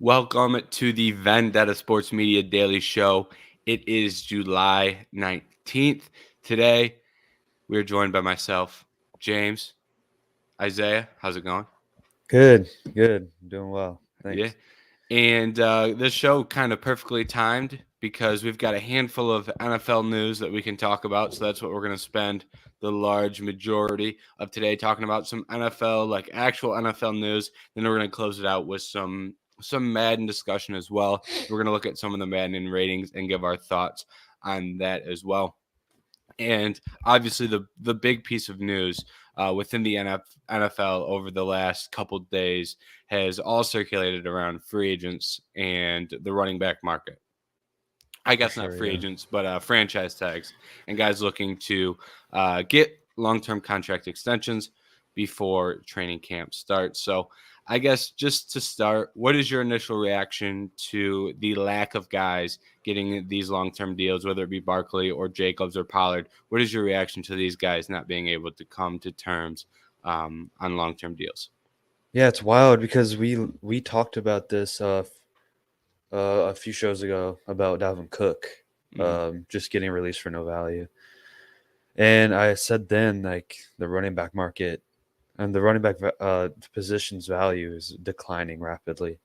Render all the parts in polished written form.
Welcome to the Vendetta Sports Media Daily Show. It is July 19th. Today, we're joined by myself, James, Isaiah. How's it going? Good. Doing well. Yeah. Thanks. And this show kind of perfectly timed because we've got a handful of NFL news that we can talk about. So that's what we're going to spend the large majority of today talking about some NFL, like actual NFL news. Then we're going to close it out with some Madden discussion as well. We're going to look at some of the Madden ratings and give our thoughts on that as well. And obviously, the big piece of news within the NFL over the last couple days has all circulated around free agents and the running back market. I For guess not sure, free yeah. agents, but franchise tags and guys looking to get long term contract extensions before training camp starts. So, I guess just to start, what is your initial reaction to the lack of guys getting these long term deals, whether it be Barkley or Jacobs or Pollard? What is your reaction to these guys not being able to come to terms on long term deals? Yeah, it's wild because we talked about this a few shows ago about Dalvin Cook Hmm. just getting released for no value. And I said then like the running back market and the running back position's value is declining rapidly.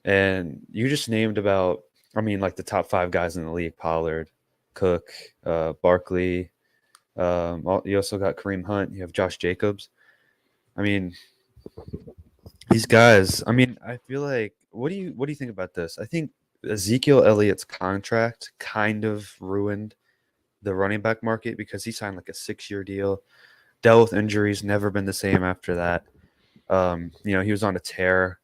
And you just named about like the top 5 guys in the league: Pollard, Cook, Barkley, you also got Kareem Hunt, you have Josh Jacobs. I mean, these guys, I feel like what do you think about this? I think Ezekiel Elliott's contract kind of ruined the running back market because he signed like a 6-year deal, dealt with injuries, never been the same after that. He was on a tear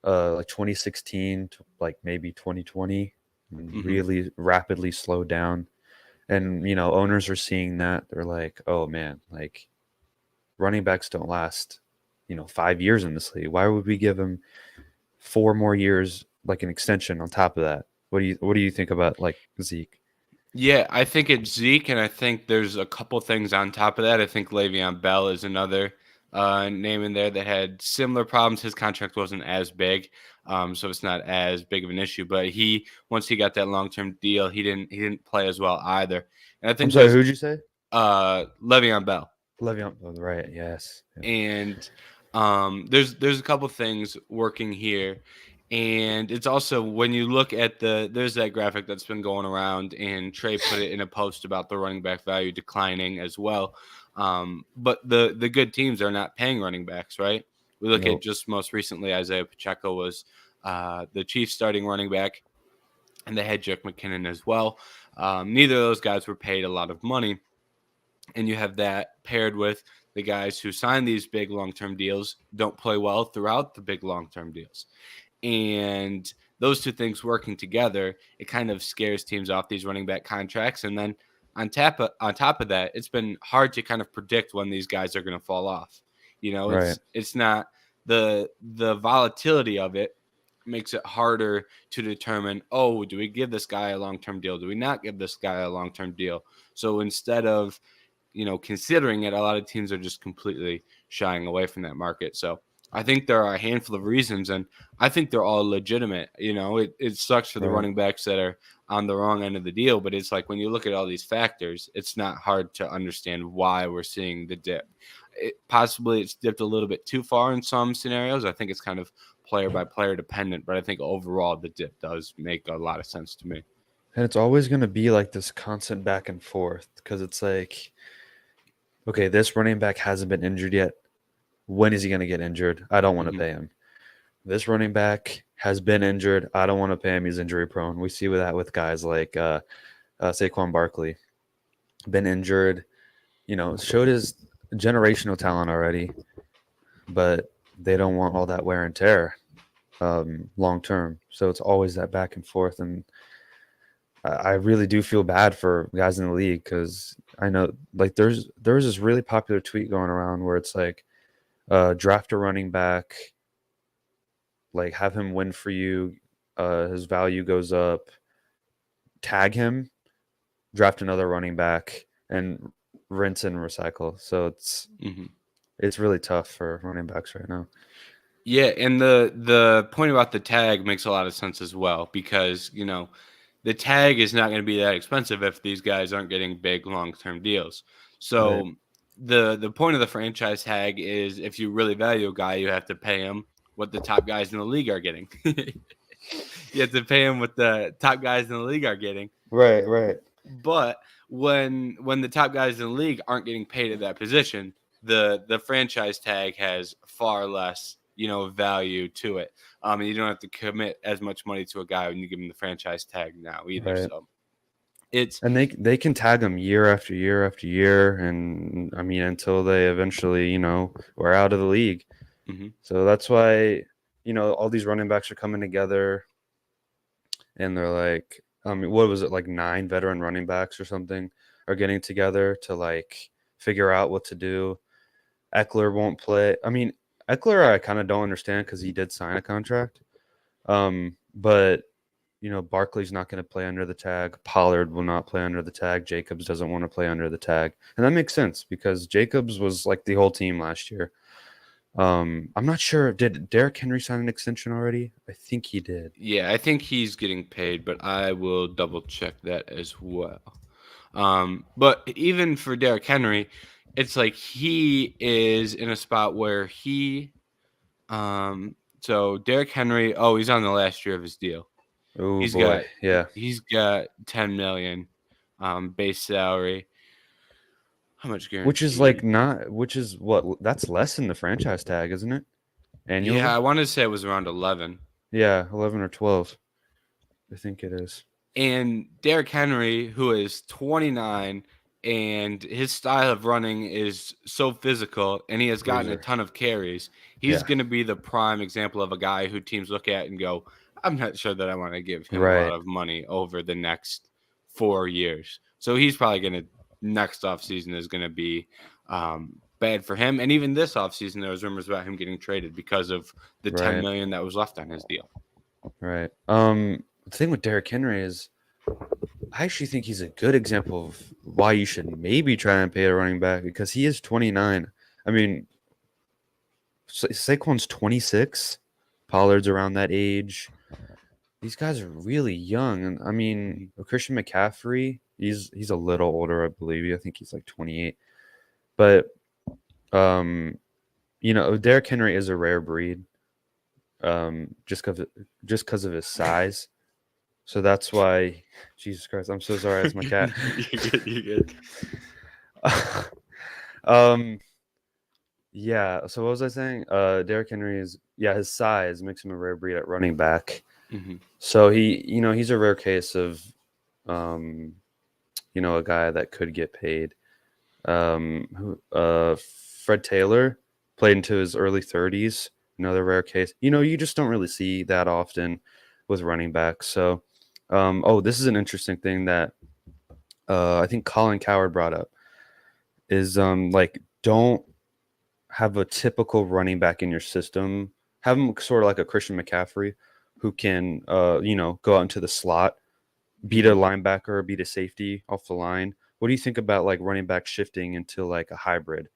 like 2016 to like maybe 2020 and Hmm. really rapidly slowed down. And owners are seeing that. They're like, "Oh man, like running backs don't last, 5 years in this league. Why would we give him 4 more years, like an extension on top of that?" What do you think about like Zeke? Yeah, I think it's Zeke, and I think there's a couple things on top of that. I think Le'Veon Bell is another name in there that had similar problems. His contract wasn't as big, so it's not as big of an issue. But he, once he got that long term deal, he didn't play as well either. And I I'm think sorry, there's who'd you say? Le'Veon Bell. Le'Veon. Oh, right. Yes. Yeah. And there's a couple things working here, and it's also when you look at there's that graphic that's been going around, and Trey put it in a post about the running back value declining as well. But the good teams are not paying running backs, right? We look at Nope. just most recently, Isaiah Pacheco was the Chiefs starting running back, and they had Jake McKinnon as well. Neither of those guys were paid a lot of money, and you have that paired with the guys who sign these big long-term deals don't play well throughout the big long-term deals. And those two things working together, it kind of scares teams off these running back contracts. And then on top of that, it's been hard to kind of predict when these guys are going to fall off. Right. It's not the volatility of it makes it harder to determine, oh, do we give this guy a long-term deal? Do we not give this guy a long-term deal? So instead of considering it, a lot of teams are just completely shying away from that market. So I think there are a handful of reasons, and I think they're all legitimate. It sucks for the Right. running backs that are on the wrong end of the deal, but it's like when you look at all these factors, it's not hard to understand why we're seeing the dip. Possibly it's dipped a little bit too far in some scenarios. I think it's kind of player by player dependent, but I think overall the dip does make a lot of sense to me. And it's always going to be like this constant back and forth because it's like, okay, this running back hasn't been injured yet. When is he going to get injured? I don't want to Hmm. pay him. This running back has been injured. I don't want to pay him. He's injury prone. We see that with guys like Saquon Barkley, been injured. Showed his generational talent already, but they don't want all that wear and tear long term. So it's always that back and forth, and I really do feel bad for guys in the league because I know like there's this really popular tweet going around where it's like draft a running back, like have him win for you, his value goes up, tag him, draft another running back, and rinse and recycle. So it's Hmm. it's really tough for running backs right now. Yeah, and the point about the tag makes a lot of sense as well because, the tag is not going to be that expensive if these guys aren't getting big long-term deals. Right. So the point of the franchise tag is if you really value a guy, you have to pay him what the top guys in the league are getting. You have to pay him what the top guys in the league are getting. Right, right. But when the top guys in the league aren't getting paid at that position, the franchise tag has far less value to it. And you don't have to commit as much money to a guy when you give him the franchise tag now either. Right. So it's And they can tag them year after year after year, and I mean until they eventually we're out of the league. mhm. So that's why all these running backs are coming together, and they're like, what was it, like 9 veteran running backs or something are getting together to like figure out what to do. Eckler won't play. I mean, Eckler, I kind of don't understand because he did sign a contract. But Barkley's not going to play under the tag. Pollard will not play under the tag. Jacobs doesn't want to play under the tag, and that makes sense because Jacobs was like the whole team last year. I'm not sure. Did Derrick Henry sign an extension already? I think he did. Yeah, I think he's getting paid, but I will double check that as well. But even for Derrick Henry, it's like he is in a spot where so Derrick Henry, he's on the last year of his deal. Oh He's boy, got yeah. he's got 10 million base salary. How much Which is guaranteed? like not. Which is what? That's less than the franchise tag, isn't it? Yeah, Annually? I want to say it was around 11. Yeah, 11 or 12. I think it is. And Derrick Henry, who is 29, and his style of running is so physical, and he has gotten a Bruiser. ton of carries, he's Yeah. going to be the prime example of a guy who teams look at and go, I'm not sure that I want to give him a lot Right. of money over the next 4 years. So he's probably going to, next offseason is going to be bad for him. And even this offseason, there was rumors about him getting traded because of the 10 Right. million that was left on his deal. Right. The thing with Derrick Henry is I actually think he's a good example of why you should maybe try and pay a running back because he is 29. I mean, Saquon's 26. Pollard's around that age. These guys are really young, and I mean, Christian McCaffrey, he's a little older, I believe. I think he's like 28. But Derrick Henry is a rare breed. Just because of his size. So that's why, Jesus Christ, I'm so sorry. That's my cat. You're good. Yeah. So what was I saying? Derrick Henry is, his size makes him a rare breed at running back. Mm-hmm. So he's a rare case of, a guy that could get paid. Fred Taylor played into his early 30s. Another rare case. You just don't really see that often with running backs. So, this is an interesting thing that I think Colin Cowherd brought up is don't have a typical running back in your system. Have him sort of like a Christian McCaffrey who can, go out into the slot, beat a linebacker, beat a safety off the line. What do you think about like running back shifting into like a hybrid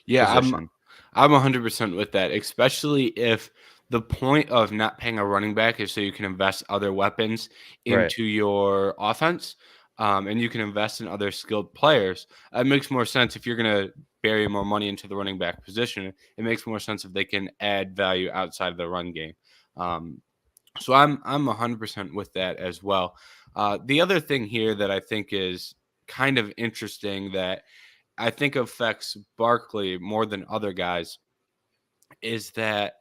position? I'm 100% with that, especially if the point of not paying a running back is so you can invest other weapons Right. into your offense, and you can invest in other skilled players. It makes more sense if you're going to bury more money into the running back position. It makes more sense if they can add value outside of the run game. So I'm 100% with that as well. The other thing here that I think is kind of interesting that I think affects Barkley more than other guys is that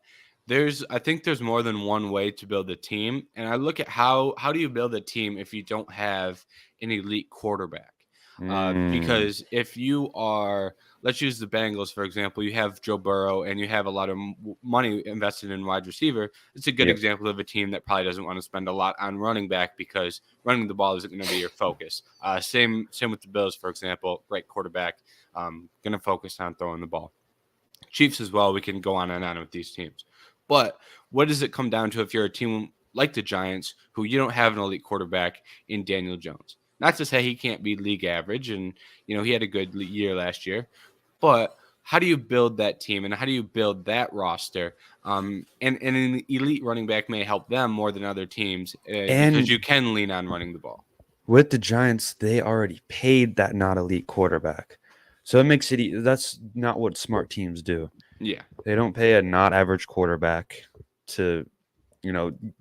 I think there's more than one way to build a team. And I look at how do you build a team if you don't have an elite quarterback? Because if you are, let's use the Bengals, for example, you have Joe Burrow and you have a lot of money invested in wide receiver. It's a good Yep. example of a team that probably doesn't want to spend a lot on running back because running the ball isn't going to be your focus. Same with the Bills, for example, great quarterback, going to focus on throwing the ball. Chiefs as well. We can go on and on with these teams. But what does it come down to if you're a team like the Giants, who you don't have an elite quarterback in Daniel Jones? Not to say he can't be league average, and he had a good year last year, but how do you build that team and how do you build that roster? And an elite running back may help them more than other teams because you And can lean on running the ball. with the Giants, they already paid that not elite quarterback. So it makes it that's not what smart teams do. Yeah. They don't pay a not average quarterback to,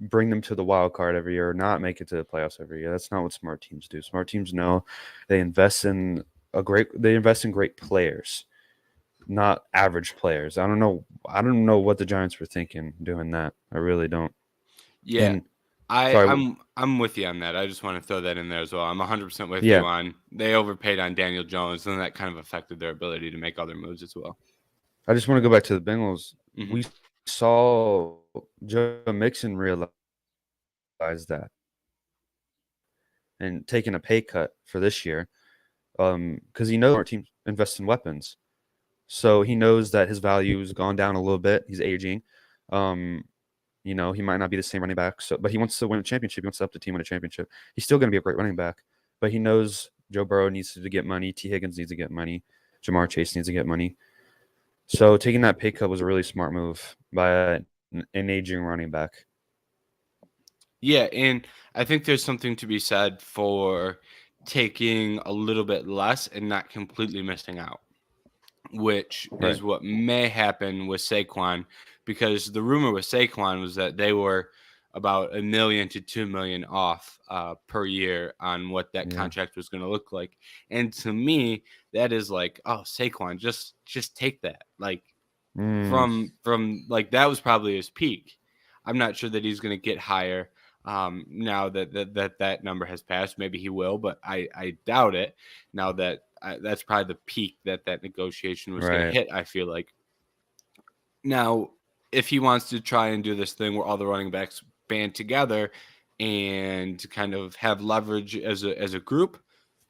bring them to the wild card every year or not make it to the playoffs every year. That's not what smart teams do. Smart teams know they invest in great players, not average players. I don't know what the Giants were thinking doing that. I really don't. Yeah. And I, sorry, I'm I'm with you on that. I just want to throw that in there as well. I'm 100% with you yeah, on they overpaid on Daniel Jones, and that kind of affected their ability to make other moves as well. I just want to go back to the Bengals. Hmm. We saw Joe Mixon realize that and taking a pay cut for this year, because he knows our team invests in weapons. So he knows that his value has gone down a little bit. He's aging. Um, he might not be the same running back. But he wants to win a championship. He wants to help the team win a championship. He's still going to be a great running back. But he knows Joe Burrow needs to get money. T. Higgins needs to get money. Jamar Chase needs to get money. So taking that pay cut was a really smart move by an aging running back. Yeah, and I think there's something to be said for taking a little bit less and not completely missing out, which Right. is what may happen with Saquon, because the rumor with Saquon was that they were about $1 million to $2 million off per year on what that Yeah. contract was going to look like. And to me, that is like, oh, Saquon, just take that. Like Mm, from like that was probably his peak. I'm not sure that he's going to get higher now that number has passed. Maybe he will, but I doubt it. Now that that's probably the peak that negotiation was going to right. hit. I feel like now if he wants to try and do this thing where all the running backs band together and kind of have leverage as a group,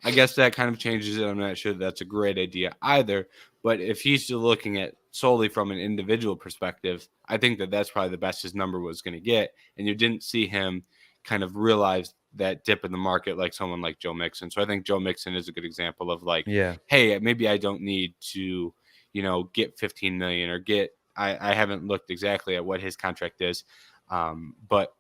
I guess that kind of changes it. I'm not sure that's a great idea either. But if he's still looking at solely from an individual perspective, I think that's probably the best his number was going to get. And you didn't see him kind of realize that dip in the market like someone like Joe Mixon. So I think Joe Mixon is a good example of like, Yeah. hey, maybe I don't need to, get 15 million or get. I haven't looked exactly at what his contract is. But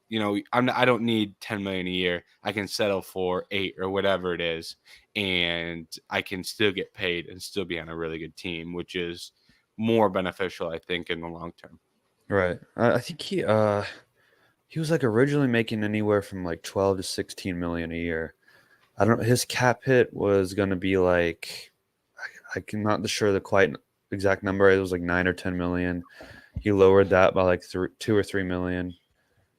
I don't need 10 million a year. I can settle for 8 or whatever it is, and I can still get paid and still be on a really good team, which is more beneficial, I think, in the long term. Right. I think he was like originally making anywhere from like 12 to 16 million a year. I don't his cap hit was going to be like I'm not sure the quite exact number. It was like 9 or 10 million. He lowered that by like 2 or 3 million.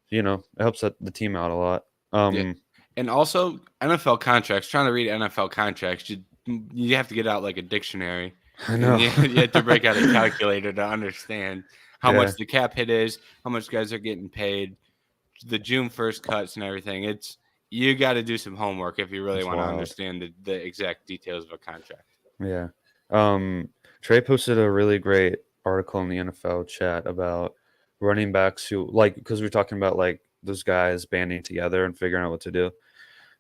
It helps the team out a lot. Yeah, and also NFL contracts. Trying to read NFL contracts, you have to get out like a dictionary, I and know. you have to break out a calculator to understand how Yeah. much the cap hit is, how much guys are getting paid, the June 1st cuts and everything. It's you got to do some homework if you really It's want to wild. understand the exact details of a contract. Yeah. Trey posted a really great article in the NFL chat about running backs who because we are talking about like those guys banding together and figuring out what to do.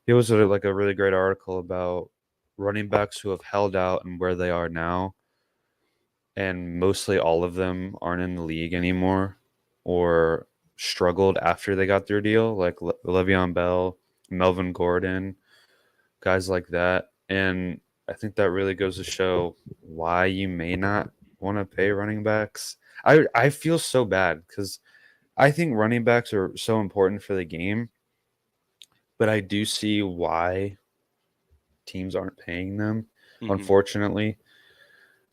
He was like a really great article about running backs who have held out and where they are now, and mostly all of them aren't in the league anymore or struggled after they got their deal, like Le'Veon Bell, Melvin Gordon, guys like that. And I think that really goes to show why you may not want to pay running backs. I feel so bad because I think running backs are so important for the game, but I do see why teams aren't paying them, Hmm. unfortunately.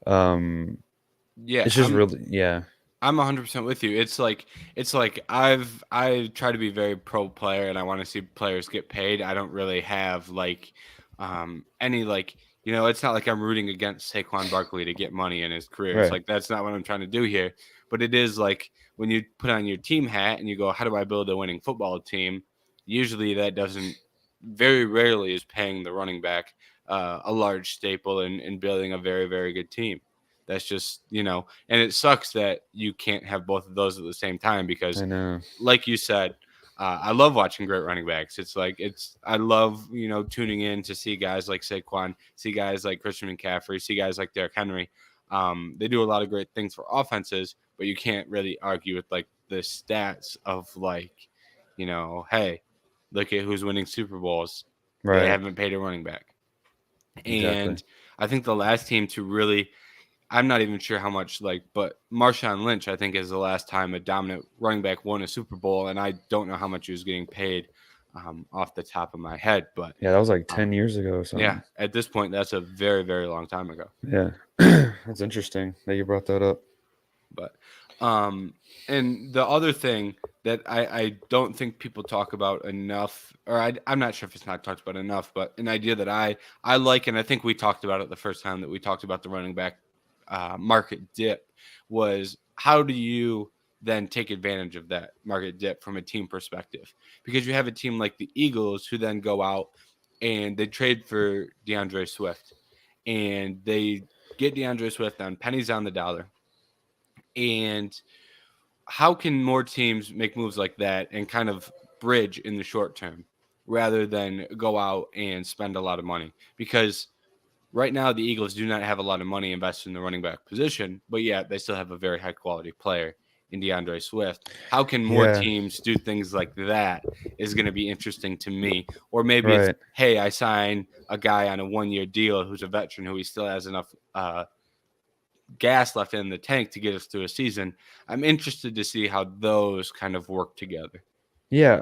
Um, Yeah, it's just really, yeah, I'm 100% with you. It's like I try to be very pro player and I want to see players get paid. I don't really have like any like it's not like I'm rooting against Saquon Barkley to get money in his career. It's right, like that's not what I'm trying to do here. But it is like when you put on your team hat and you go, how do I build a winning football team? Usually that doesn't very rarely is paying the running back a large staple in building a very, very good team. That's just, and it sucks that you can't have both of those at the same time because, I know, like you said, I love watching great running backs. I love, tuning in to see guys like Saquon, see guys like Christian McCaffrey, see guys like Derrick Henry. They do a lot of great things for offenses, but you can't really argue with like the stats of like, hey, look at who's winning Super Bowls. They Right. haven't paid a running back. Exactly. And I think the last team to really, I'm not even sure how much, but Marshawn Lynch, I think, is the last time a dominant running back won a Super Bowl. And I don't know how much he was getting paid off the top of my head. But Yeah, that was like 10 um, years ago or yeah, something. at this point, that's a very, very long time ago. Yeah. That's interesting that you brought that up. But and the other thing that I don't think people talk about enough, or I'm not sure if it's not talked about enough, but an idea that I like, and I think we talked about it the first time that we talked about the running back market dip, was how do you then take advantage of that market dip from a team perspective? Because you have a team like the Eagles who then go out and they trade for DeAndre Swift, and they get DeAndre Swift on pennies on the dollar. And how can more teams make moves like that and kind of bridge in the short term rather than go out and spend a lot of money? Because right now the Eagles do not have a lot of money invested in the running back position, but yet they still have a very high quality player in DeAndre Swift. How can more Yeah. teams do things like that is going to be interesting to me. Or maybe it's, Right. hey, I sign a guy on a 1 year deal who's a veteran who he still has enough gas left in the tank to get us through a season. I'm interested to see how those kind of work together. Yeah.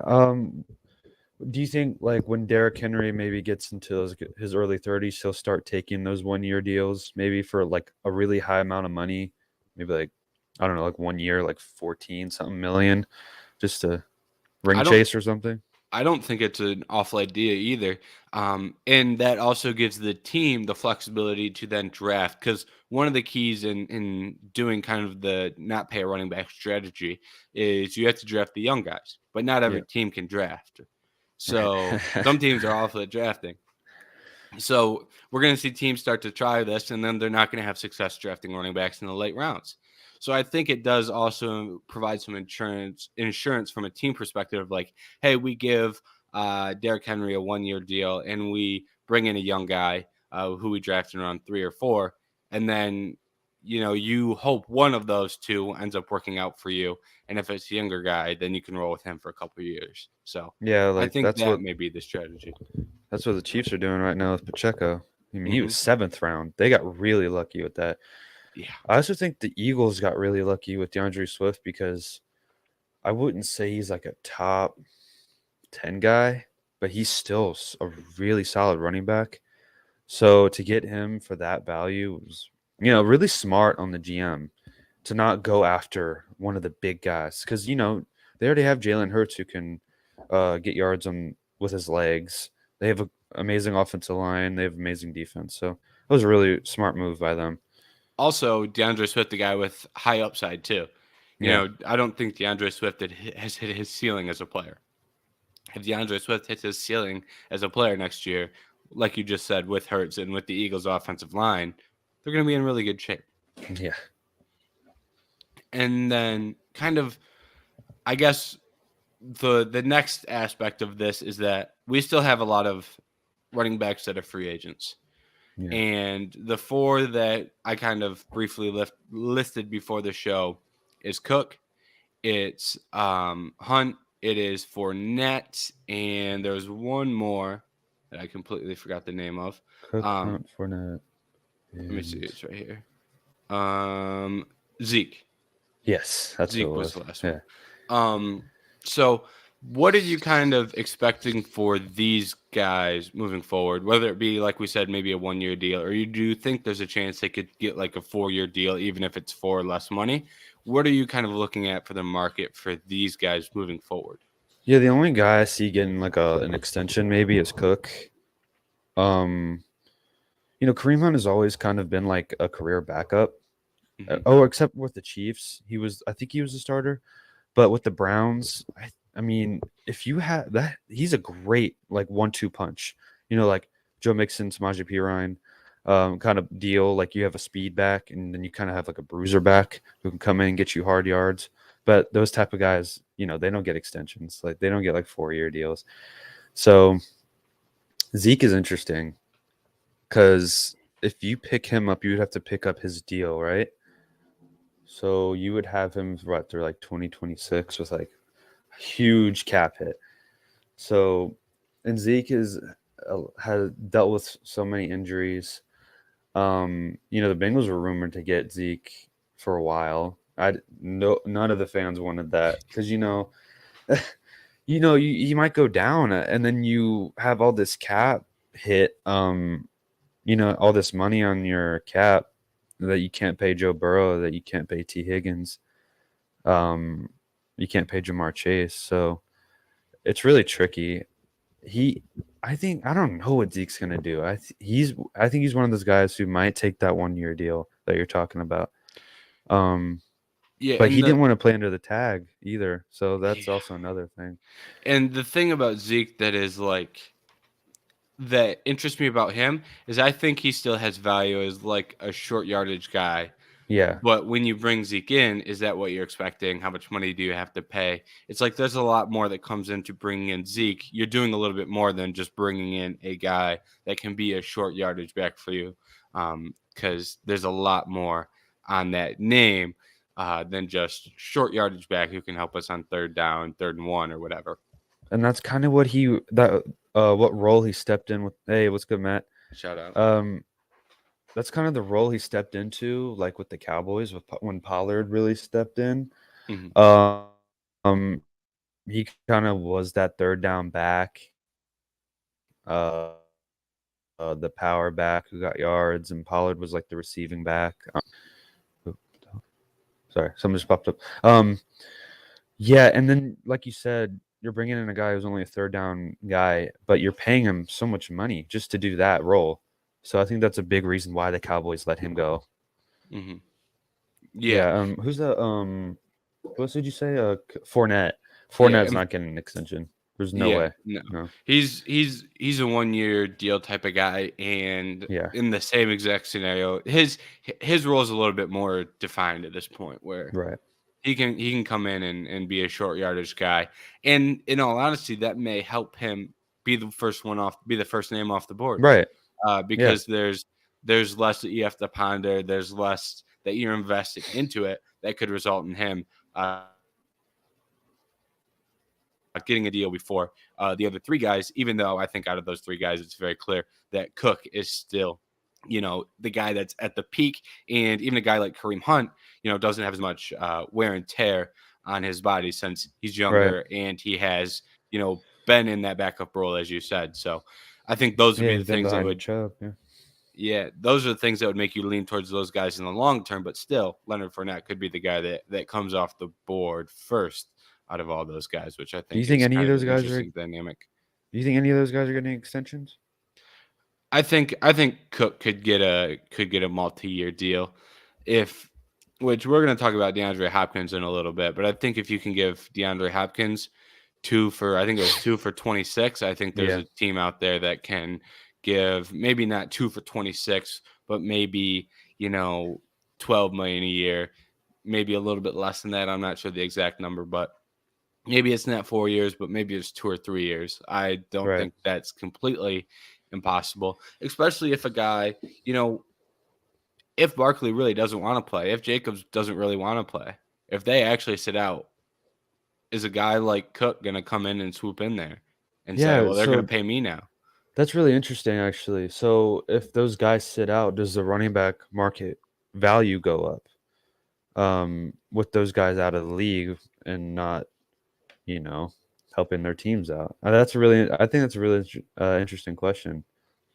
Do you think like when Derrick Henry maybe gets into his early 30s, he'll start taking those 1 year deals, maybe for like a really high amount of money, maybe like I don't know, like 1 year, like 14 something million, just to ring I don't chase or something? I don't think it's an awful idea either. And that also gives the team the flexibility to then draft, because one of the keys in doing kind of the not pay a running back strategy is you have to draft the young guys, but not Yeah. every team can draft. So Right. some teams are awful at drafting. So we're going to see teams start to try this, and then they're not going to have success drafting running backs in the late rounds. So I think it does also provide some insurance from a team perspective. Like, hey, we give Derrick Henry a 1 year deal, and we bring in a young guy who we drafted around 3 or 4, and then you hope one of those two ends up working out for you. And if it's a younger guy, then you can roll with him for a couple of years. So Yeah, I like think that may be the strategy. that's what the Chiefs are doing right now with Pacheco. I mean, he Hmm. was 7th round. They got really lucky with that. Yeah. I also think the Eagles got really lucky with DeAndre Swift because I wouldn't say he's like a top 10 guy, but he's still a really solid running back. So to get him for that value was, really smart on the GM to not go after one of the big guys because they already have Jalen Hurts who can get yards on with his legs. They have an amazing offensive line. They have amazing defense. So that was a really smart move by them. Also, DeAndre Swift, the guy with high upside too. Yeah, I don't think DeAndre Swift has hit his ceiling as a player. If DeAndre Swift hits his ceiling as a player next year, like you just said, with Hurts and with the Eagles' offensive line, they're going to be in really good shape. yeah, And then, kind of, I guess the next aspect of this is that we still have a lot of running backs that are free agents. yeah. And the four that I kind of briefly listed before the show is Cook, it's Hunt, it is Fournette, and there's one more that I completely forgot the name of. Cook, Um, Hunt, Fournette, Let me see, and it's right here. Zeke. yes, that's who it Zeke was was. the last one. Yeah. Um, so what are you kind of expecting for these guys moving forward? Whether it be, like we said, maybe a 1 year deal, or you do think there's a chance they could get like a 4 year deal, even if it's for less money? What are you kind of looking at for the market for these guys moving forward? Yeah, the only guy I see getting like an extension maybe is Cook. Um, Kareem Hunt has always kind of been like a career backup. Hmm. Oh, except with the Chiefs, I think he was a starter. But with the Browns, I mean, if you have that, he's a great like 1-2 punch. Like Joe Mixon, Samaje Perine, kind of deal. Like you have a speed back, and then you kind of have like a bruiser back who can come in and get you hard yards. But those type of guys, they don't get extensions. Like they don't get like 4 year deals. So Zeke is interesting because if you pick him up, you would have to pick up his deal, right? So you would have him right through like 2026 with like a huge cap hit. So, and Zeke has dealt with so many injuries. The Bengals were rumored to get Zeke for a while. I no None of the fans wanted that because you might go down and then you have all this cap hit. All this money on your cap that you can't pay Joe Burrow, that you can't pay T. Higgins, um, you can't pay Jamar Chase. So it's really tricky. He, I don't know what Zeke's gonna do. I think he's one of those guys who might take that 1 year deal that you're talking about. Um, Yeah, but he didn't want to play under the tag either, so that's yeah, also another thing. and the thing about Zeke that interests me about him is I think he still has value as like a short yardage guy. Yeah, But when you bring Zeke in, is that what you're expecting? How much money do you have to pay? It's like there's a lot more that comes into bringing in Zeke. You're doing a little bit more than just bringing in a guy that can be a short yardage back for you, because there's a lot more on that name than just short yardage back who can help us on third down, 3rd and 1, or whatever. and that's kind of what role he stepped in with. Hey, what's good, Matt? Shout out. Um, that's kind of the role he stepped into, like with the Cowboys, when Pollard really stepped in. Hmm. He kind of was that third down back, the power back who got yards, and Pollard was like the receiving back. Sorry, something just popped up. Yeah, and then like you said, you're bringing in a guy who's only a third down guy, but you're paying him so much money just to do that role. So I think that's a big reason why the Cowboys let him go. Hmm. Yeah. Yeah. Who's the What else did you say? Fournette. Yeah. Fournette's not getting an extension. There's no Yeah, way. no. No. He's a 1 year deal type of guy, and Yeah. in the same exact scenario, his role is a little bit more defined at this point, where Right. he can come in and be a short yardage guy, and in all honesty, that may help him be the first name off the board, Right. Yeah. because there's less that you have to ponder, there's less that you're investing into it that could result in him getting a deal before the other three guys, even though I think out of those three guys, it's very clear that Cook is still, the guy that's at the peak. And even a guy like Kareem Hunt, doesn't have as much wear and tear on his body since he's Right. younger and he has, been in that backup role, as you said. So I think those would Yeah. be the He's been things that behind would, Chubb. Yeah. yeah, those are the things that would make you lean towards those guys in the long term. But still, Leonard Fournette could be the guy that comes off the board first out of all those guys, which I Do you think think is any of kind of those an guys are? interesting dynamic. Do you think any of those guys are getting extensions? I think Cook could get a multi-year deal, if which we're going to talk about DeAndre Hopkins in a little bit, but I think if you can give DeAndre Hopkins I think it was 2 for 26. I think there's Yeah. a team out there that can give maybe not 2 for 26, but maybe 12 million a year, maybe a little bit less than that. I'm not sure the exact number, but maybe it's not 4 years, but maybe it's 2 or 3 years. I don't Right. think that's completely impossible, especially if a guy, if Barkley really doesn't want to play, if Jacobs doesn't really want to play, if they actually sit out, is a guy like Cook going to come in and swoop in there and say, Yeah. well, they're going to So pay me now? that's really interesting, actually. So if those guys sit out, does the running back market value go up? With those guys out of the league and not, you know, helping their teams out. I think that's a really interesting question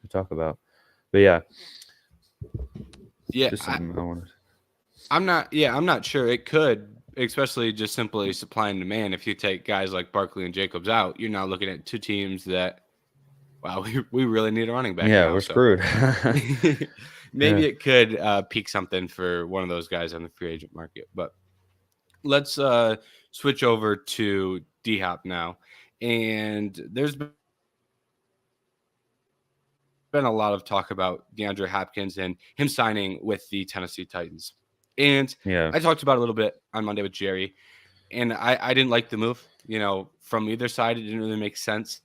to talk about. But yeah, Yeah, just something I wanted. I'm not sure. It could, especially just simply supply and demand. If you take guys like Barkley and Jacobs out, you're now looking at two teams that, wow, we really need a running back Yeah, now. we're So screwed. Yeah, maybe it could peak something for one of those guys on the free agent market. But let's switch over to D Hop now. And there's been a lot of talk about DeAndre Hopkins and him signing with the Tennessee Titans. And yeah, I talked about it a little bit on Monday with Jerry, and I didn't like the move. From either side, it didn't really make sense.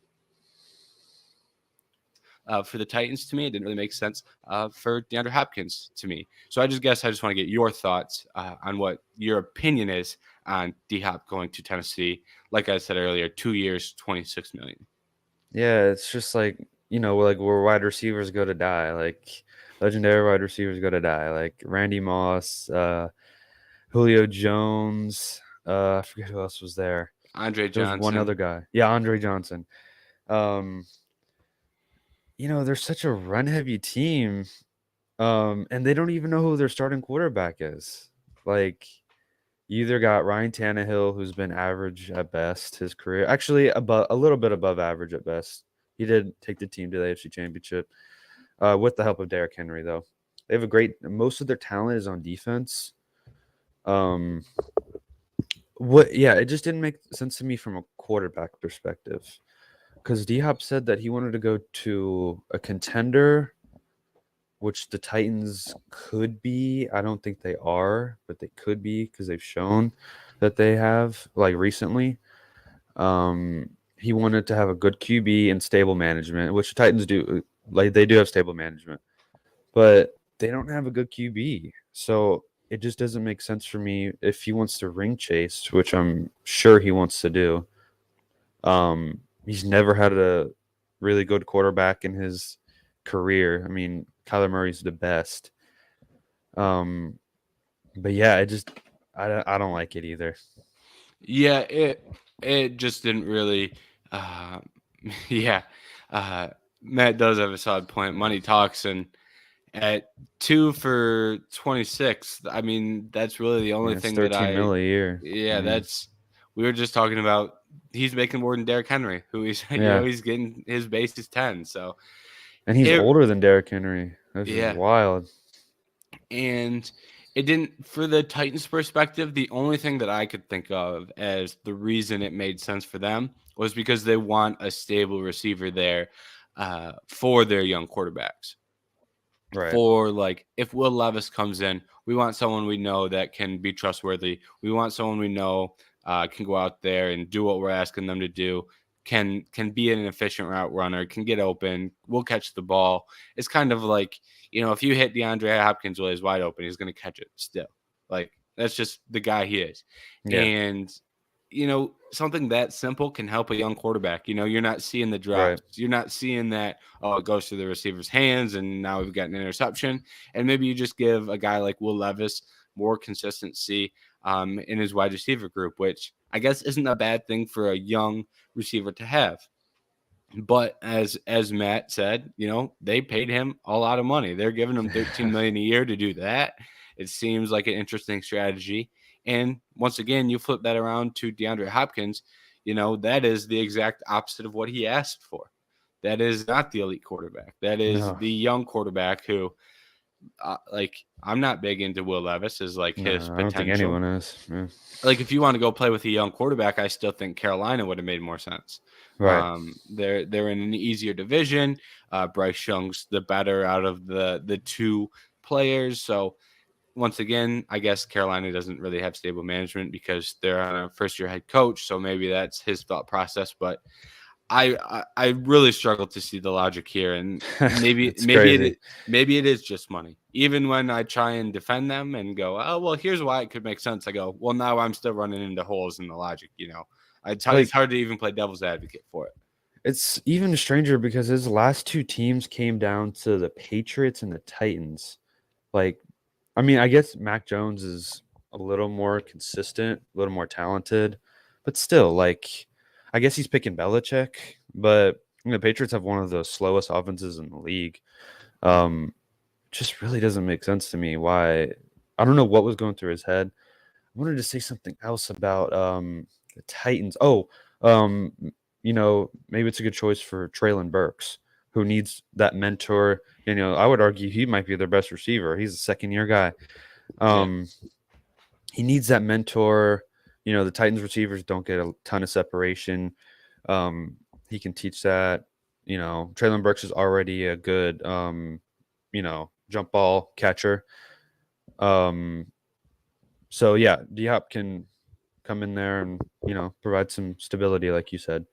for the Titans to me. It didn't really make sense for DeAndre Hopkins to me. So I just want to get your thoughts on what your opinion is on D Hop going to Tennessee. Like I said earlier, 2 years, $26 million. Yeah, it's just like, like where wide receivers go to die, like legendary wide receivers go to die, like Randy Moss, Julio Jones, I forget who else was there. Andre There was one Johnson. other guy. Yeah, Andre Johnson. Um, they're such a run heavy team. And they don't even know who their starting quarterback is. Like, you either got Ryan Tannehill, who's been average at best his career, actually above a little bit above average at best. He did take the team to the AFC Championship with the help of Derrick Henry, though. They have most of their talent is on defense. It just didn't make sense to me from a quarterback perspective, because D Hop said that he wanted to go to a contender, which the Titans could be. I don't think they are, but they could be because they've shown that they have, like, recently. He wanted to have a good QB and stable management, which the Titans do. Like, they do have stable management, but they don't have a good QB. So it just doesn't make sense for me if he wants to ring chase, which I'm sure he wants to do. He's never had a really good quarterback in his career. I mean, Kyler Murray's the best. But yeah, I don't like it either. Yeah, it just didn't really. Uh, yeah, uh, Matt does have a solid point. Money talks, and at 2 for 26, I mean that's really the only Yeah, it's thing that 13 I. mil a year. I Yeah, mean, that's. We were just talking about. He's making more than Derrick Henry, who he's yeah, he's getting his base is 10. So and he's it older than Derrick Henry. This is yeah, wild. and it didn't for the Titans perspective, the only thing that I could think of as the reason it made sense for them was because they want a stable receiver there for their young quarterbacks. Right. For like if Will Levis comes in, we want someone we know that can be trustworthy. We want someone we know can go out there and do what we're asking them to do. Can be an efficient route runner, can get open, will catch the ball. It's kind of like, if you hit DeAndre Hopkins while he's wide open, he's going to catch it still. Like that's just the guy he is. Yeah. And something that simple can help a young quarterback. You're not seeing the Right. drops. You're not seeing that, oh, it goes through the receiver's hands and now we've got an interception. And maybe you just give a guy like Will Levis more consistency in his wide receiver group, which I guess isn't a bad thing for a young receiver to have. But as Matt said, they paid him a lot of money. They're giving him $13 million a year to do that. It seems like an interesting strategy. And once again, you flip that around to DeAndre Hopkins, that is the exact opposite of what he asked for. That is not the elite quarterback. That is No. the young quarterback who, I'm not big into Will Levis as like his No, I don't think potential. anyone is. Yeah. Like if you want to go play with a young quarterback, I still think Carolina would have made more sense. Right. They're in an easier division. Bryce Young's the better out of the two players. So once again, I guess Carolina doesn't really have stable management because they're on a first year head coach. So maybe that's his thought process. But I really struggle to see the logic here, and maybe It's crazy. it is just money. Even when I try and defend them and go, oh well, here's why it could make sense. I go, well, now I'm still running into holes in the logic. It's Like, hard to even play devil's advocate for it. it's even stranger because his last two teams came down to the Patriots and the Titans. Like, I mean, I guess Mac Jones is a little more consistent, a little more talented, but still, like, I guess he's picking Belichick, but the Patriots have one of the slowest offenses in the league. Just really doesn't make sense to me why. I don't know what was going through his head. I wanted to say something else about the Titans. Oh, um, maybe it's a good choice for Traylon Burks, who needs that mentor. I would argue he might be their best receiver. He's a second-year guy. Yeah. He needs that mentor. The Titans receivers don't get a ton of separation. He can teach that. Traylon Burks is already a good, jump ball catcher. So yeah, D-Hop can come in there and provide some stability, like you said.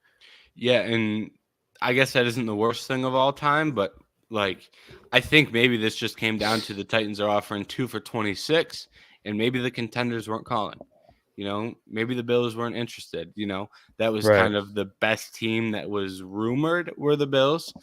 Yeah, and I guess that isn't the worst thing of all time, but like I think maybe this just came down to the Titans are offering 2 for 26, and maybe the contenders weren't calling. Maybe the Bills weren't interested. That was Right. kind of the best team that was rumored were the Bills.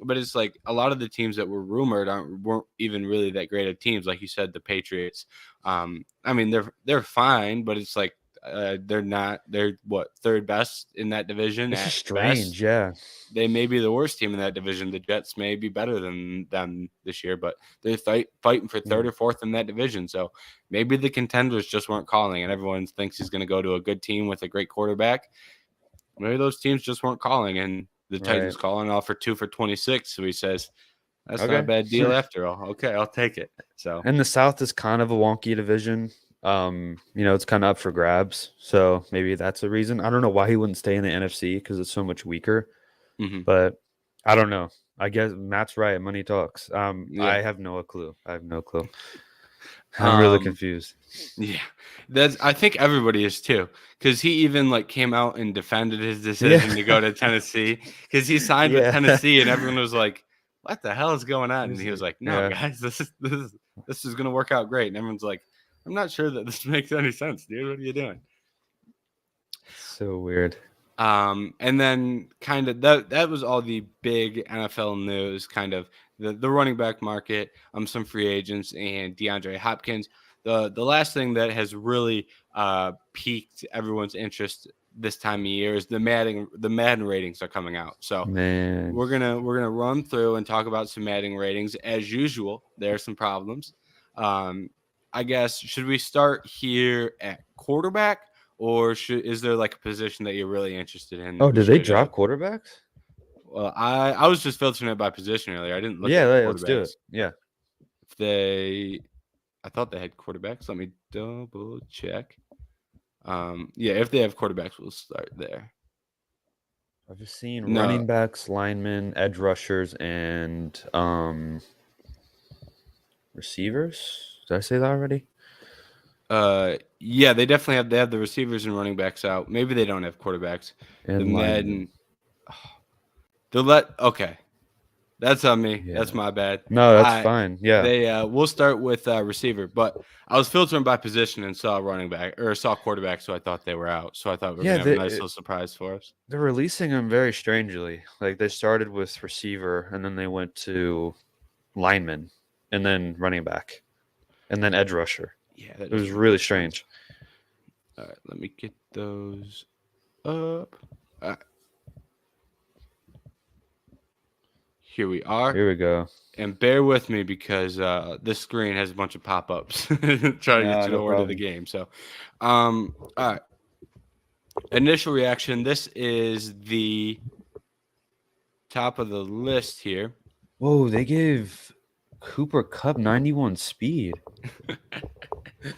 But it's like a lot of the teams that were rumored weren't even really that great of teams. Like you said, the Patriots. I mean, they're fine, but it's like they're not. They're what, third best in that division It's at just best. strange. Yeah. They may be the worst team in that division. The Jets may be better than them this year, but they're fighting for third or fourth in that division. So maybe the contenders just weren't calling, and everyone thinks he's going to go to a good team with a great quarterback. Maybe those teams just weren't calling, and the Titans Right. calling off for 2 for 26. So he says, that's not a Okay. bad deal after all. Okay, I'll take it. So And the South is kind of a wonky division. It's kind of up for grabs. So maybe that's a reason. I don't know why he wouldn't stay in the NFC because it's so much weaker. mhm. But I don't know. I guess Matt's right. Money talks. Yeah. I have no clue. I'm really confused. Yeah, I think everybody is too, because he even like came out and defended his decision to go to Tennessee because he signed with Yeah. Tennessee, and everyone was like, "What the hell is going on?" And he was like, "No, Yeah. guys, this is gonna work out great." And everyone's like, "I'm not sure that this makes any sense, dude. What are you doing?" So weird. And then kind of that was all the big NFL news, kind of the running back market, some free agents and DeAndre Hopkins. The last thing that has really piqued everyone's interest this time of year is the Madden ratings are coming out. So Man. we're gonna run through and talk about some Madden ratings as usual. There are some problems. I guess should we start here at quarterback? Or is there like a position that you're really interested in? Oh, did they drop quarterbacks? Well, I was just filtering it by position earlier. I didn't look Yeah, at let's do it. quarterbacks. Yeah. I thought they had quarterbacks. Let me double check. Yeah, if they have quarterbacks, we'll start there. I've just seen No. running backs, linemen, edge rushers, and receivers. Did I say that already? Yeah, they definitely have the receivers and running backs out. Maybe they don't have quarterbacks. And The linemen. Madden. Okay. That's on me. Yeah. That's my bad. No, that's fine. Yeah. We'll start with receiver, but I was filtering by position and saw running back or saw quarterback, so I thought they were out. So I thought we were gonna have a nice little surprise for us. They're releasing them very strangely. Like they started with receiver, and then they went to lineman, and then running back, and then edge rusher. Yeah, it was really strange. All right, let me get those up. All right. Here we are. Here we go. And bear with me because this screen has a bunch of pop-ups trying to get you to order the game. So, all right. Initial reaction. This is the top of the list here. Whoa, they gave Cooper Kupp 91 speed.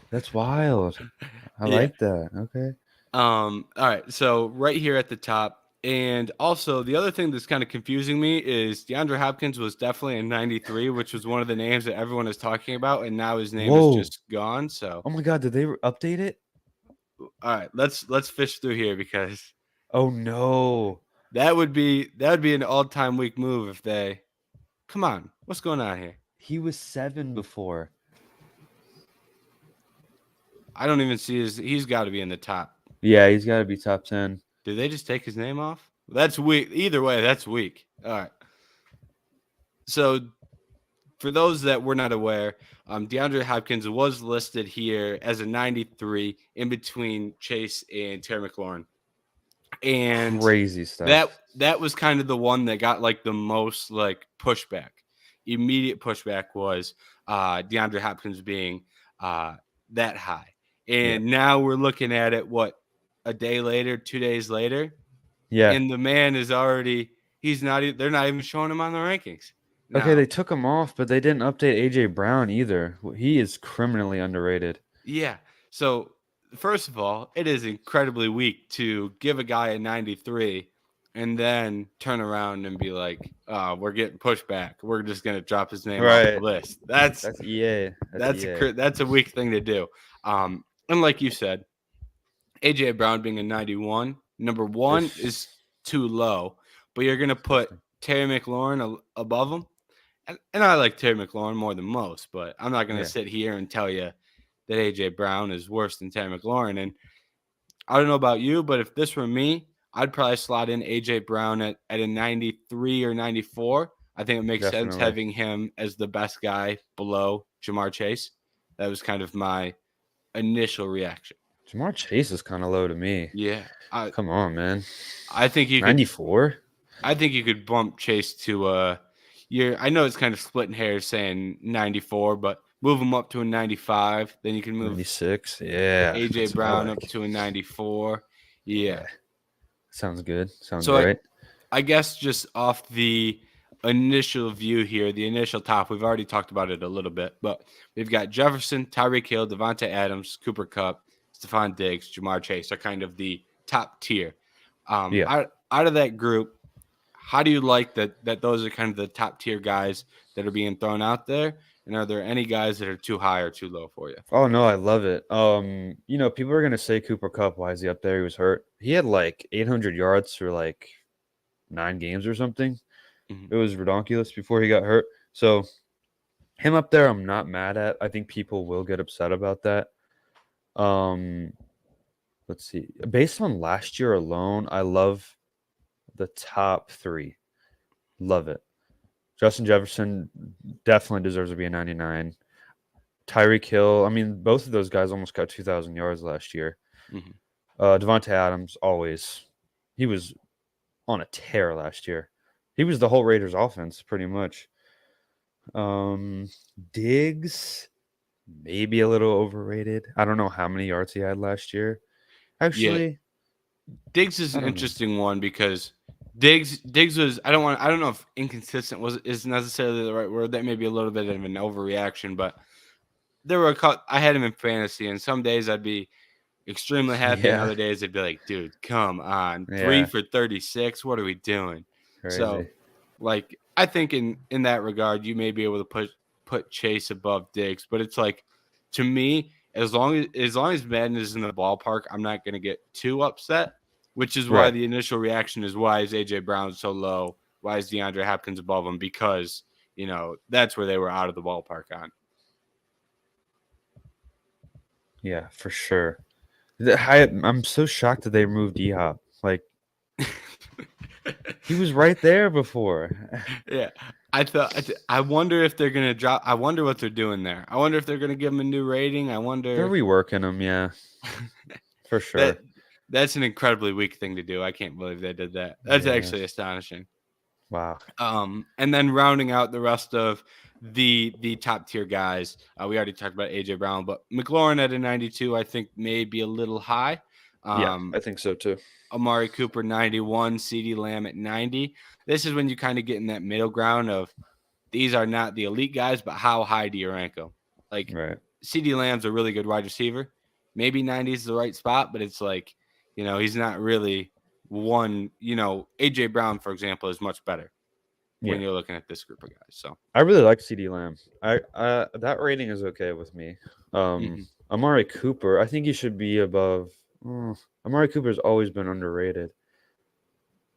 That's wild. I like that. Okay. All right. So right here at the top. And also, the other thing that's kind of confusing me is DeAndre Hopkins was definitely a 93, which was one of the names that everyone is talking about, and now his name is just gone. So, oh my God, did they update it? All right, let's fish through here because oh no, that would be an all-time weak move if they. Come on, what's going on here? He was 7 before. I don't even see he's got to be in the top. Yeah, he's got to be top 10. Did they just take his name off? That's weak. Either way, that's weak. All right. So, for those that were not aware, DeAndre Hopkins was listed here as a 93 in between Chase and Terry McLaurin. And crazy stuff. That was kind of the one that got like the most like pushback. Immediate pushback was DeAndre Hopkins being that high. And now we're looking at it, a day later, 2 days later. Yeah. And the man is already, they're not even showing him on the rankings. Okay, they took him off, but they didn't update A.J. Brown either. He is criminally underrated. Yeah. So, first of all, it is incredibly weak to give a guy a 93 and then turn around and be like, we're getting pushed back. We're just going to drop his name off the list. That's EA. That's a weak thing to do. And like you said, A.J. Brown being a 91, number one is too low. but you're going to put Interesting. Terry McLaurin above him. And I like Terry McLaurin more than most, but I'm not going to Yeah, sit here and tell you that A.J. Brown is worse than Terry McLaurin. And I don't know about you, but if this were me, I'd probably slot in A.J. Brown at a 93 or 94. I think it makes sense definitely. having him as the best guy below Jamar Chase. That was kind of my initial reaction. Jamar Chase is kind of low to me. Yeah, Come on, man. I think you could 94? I think you could bump Chase to I know it's kind of splitting hairs saying 94, but move him up to a 95. Then you can move 96? Yeah, AJ that's what I Brown up like. to a 94. Yeah. Yeah, sounds good. Sounds So right. I guess just off the initial view here, the initial top, we've already talked about it a little bit, but we've got Jefferson, Tyreek Hill, Devontae Adams, Cooper Kupp, Stephon Diggs, Jamar Chase are kind of the top tier. Yeah. Out of that group, how do you like that those are kind of the top tier guys that are being thrown out there? And are there any guys that are too high or too low for you? Oh no, I love it. People are gonna say Cooper Cup. Why is he up there? He was hurt. He had like 800 yards for like 9 games or something. Mhm. It was ridiculous before he got hurt. So him up there, I'm not mad at. I think people will get upset about that. Um, let's see. Based on last year alone, I love the top three. Love it. Justin Jefferson definitely deserves to be a 99. Tyreek Hill, I mean, both of those guys almost got 2,000 yards last year. Mhm. Devontae Adams, always. He was on a tear last year. He was the whole Raiders offense, pretty much. Um, Diggs, maybe a little overrated. I don't know how many yards he had last year. Yeah, Actually, Diggs is I an don't know. interesting one because Diggs was I don't know if inconsistent is necessarily the right word. That may be a little bit of an overreaction, but there were I had him in fantasy, and some days I'd be extremely happy, and Yeah, other days I'd be like, dude, come on, three yeah, for 36. What are we doing? crazy. So, like, I think in that regard, you may be able to put Chase above Diggs, but it's like to me, as long as Madden is in the ballpark, I'm not going to get too upset. Which is why Right. the initial reaction is why is AJ Brown so low? Why is DeAndre Hopkins above him? Because that's where they were out of the ballpark on. Yeah, for sure. I'm so shocked that they removed D Hop. Like, he was right there before. Yeah. I wonder if they're gonna drop. I wonder what they're doing there. I wonder if they're gonna give him a new rating. I They're wonder reworking him, yeah, for that sure. that's an incredibly weak thing to do. I can't believe they did that. That's Yeah. actually astonishing. Wow. And then rounding out the rest of the top tier guys, we already talked about AJ Brown, but McLaurin at a 92, I think may be a little high. Yeah, Um, I think so too. Amari Cooper 91, CeeDee Lamb at 90. This is when you kind of get in that middle ground of these are not the elite guys, but how high do you rank them? Like Right. CeeDee Lamb's a really good wide receiver. Maybe 90 is the right spot, but it's like, he's not really one. AJ Brown, for example, is much better when Yeah. you're looking at this group of guys. So, I really like CD Lamb. I that rating is okay with me. mhm. Amari Cooper, I think he should be above. Amari Cooper's always been underrated.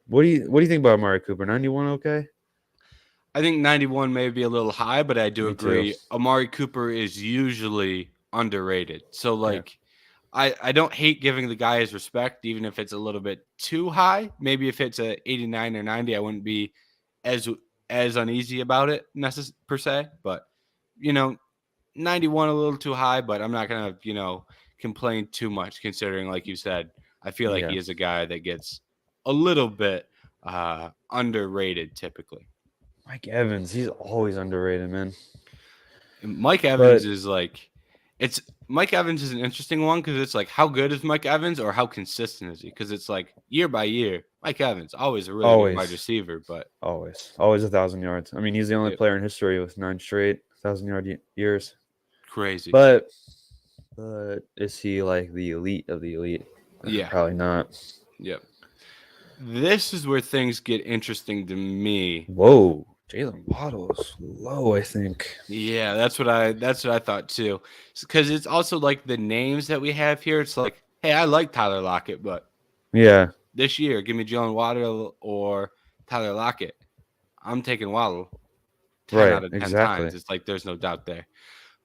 What do you think about Amari Cooper? 91 okay? I think 91 may be a little high, but I do Me too. agree. Amari Cooper is usually underrated. So, Yeah. like, I don't hate giving the guy his respect, even if it's a little bit too high. Maybe if it's a 89 or 90, I wouldn't be as as uneasy about it per se. But you know, 91 a little too high, but I'm not gonna complain too much considering, like you said, I feel like Yeah. he is a guy that gets a little bit underrated typically. Mike Evans, he's always underrated, man. Mike Evans But is like, it's Mike Evans is an interesting one because it's like, how good is Mike Evans or how consistent is he? Because it's like year by year, Mike Evans always a really good wide always, receiver, but always 1,000 yards. I mean, he's the only yeah, player in history with 9 straight 1,000 yard years. crazy. But is he like the elite of the elite? Yeah, Probably not. yeah. This is where things get interesting to me. Whoa, Jalen Waddle is low, I think. Yeah, that's what I thought too. Because it's also like the names that we have here. It's like, hey, I like Tyler Lockett, but Yeah, this year, give me Jalen Waddle or Tyler Lockett. I'm taking Waddle 10 Right, out of 10 exactly. times. It's like there's no doubt there.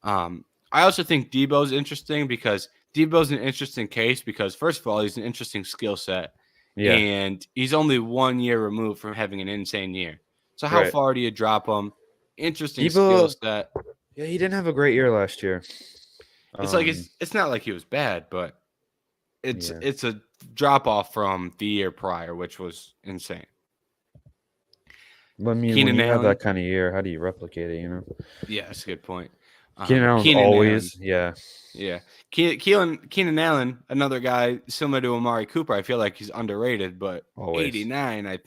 I also think Debo's interesting because Debo's an interesting case because, first of all, he's an interesting skill set. Yeah, And he's only 1 year removed from having an insane year. So how right. far do you drop him? Interesting skill Debo, set. yeah, he didn't have a great year last year. It's like Um, it's not like he was bad, but it's yeah. it's a drop off from the year prior, which was insane. But I mean, when Keenan you have that Allen, kind of year, how do you replicate it? yeah, that's a good point. Keenan Allen's Keenan Allen, always, yeah, yeah, Keenan Allen, another guy similar to Amari Cooper. I feel like he's underrated, but always. 89, I A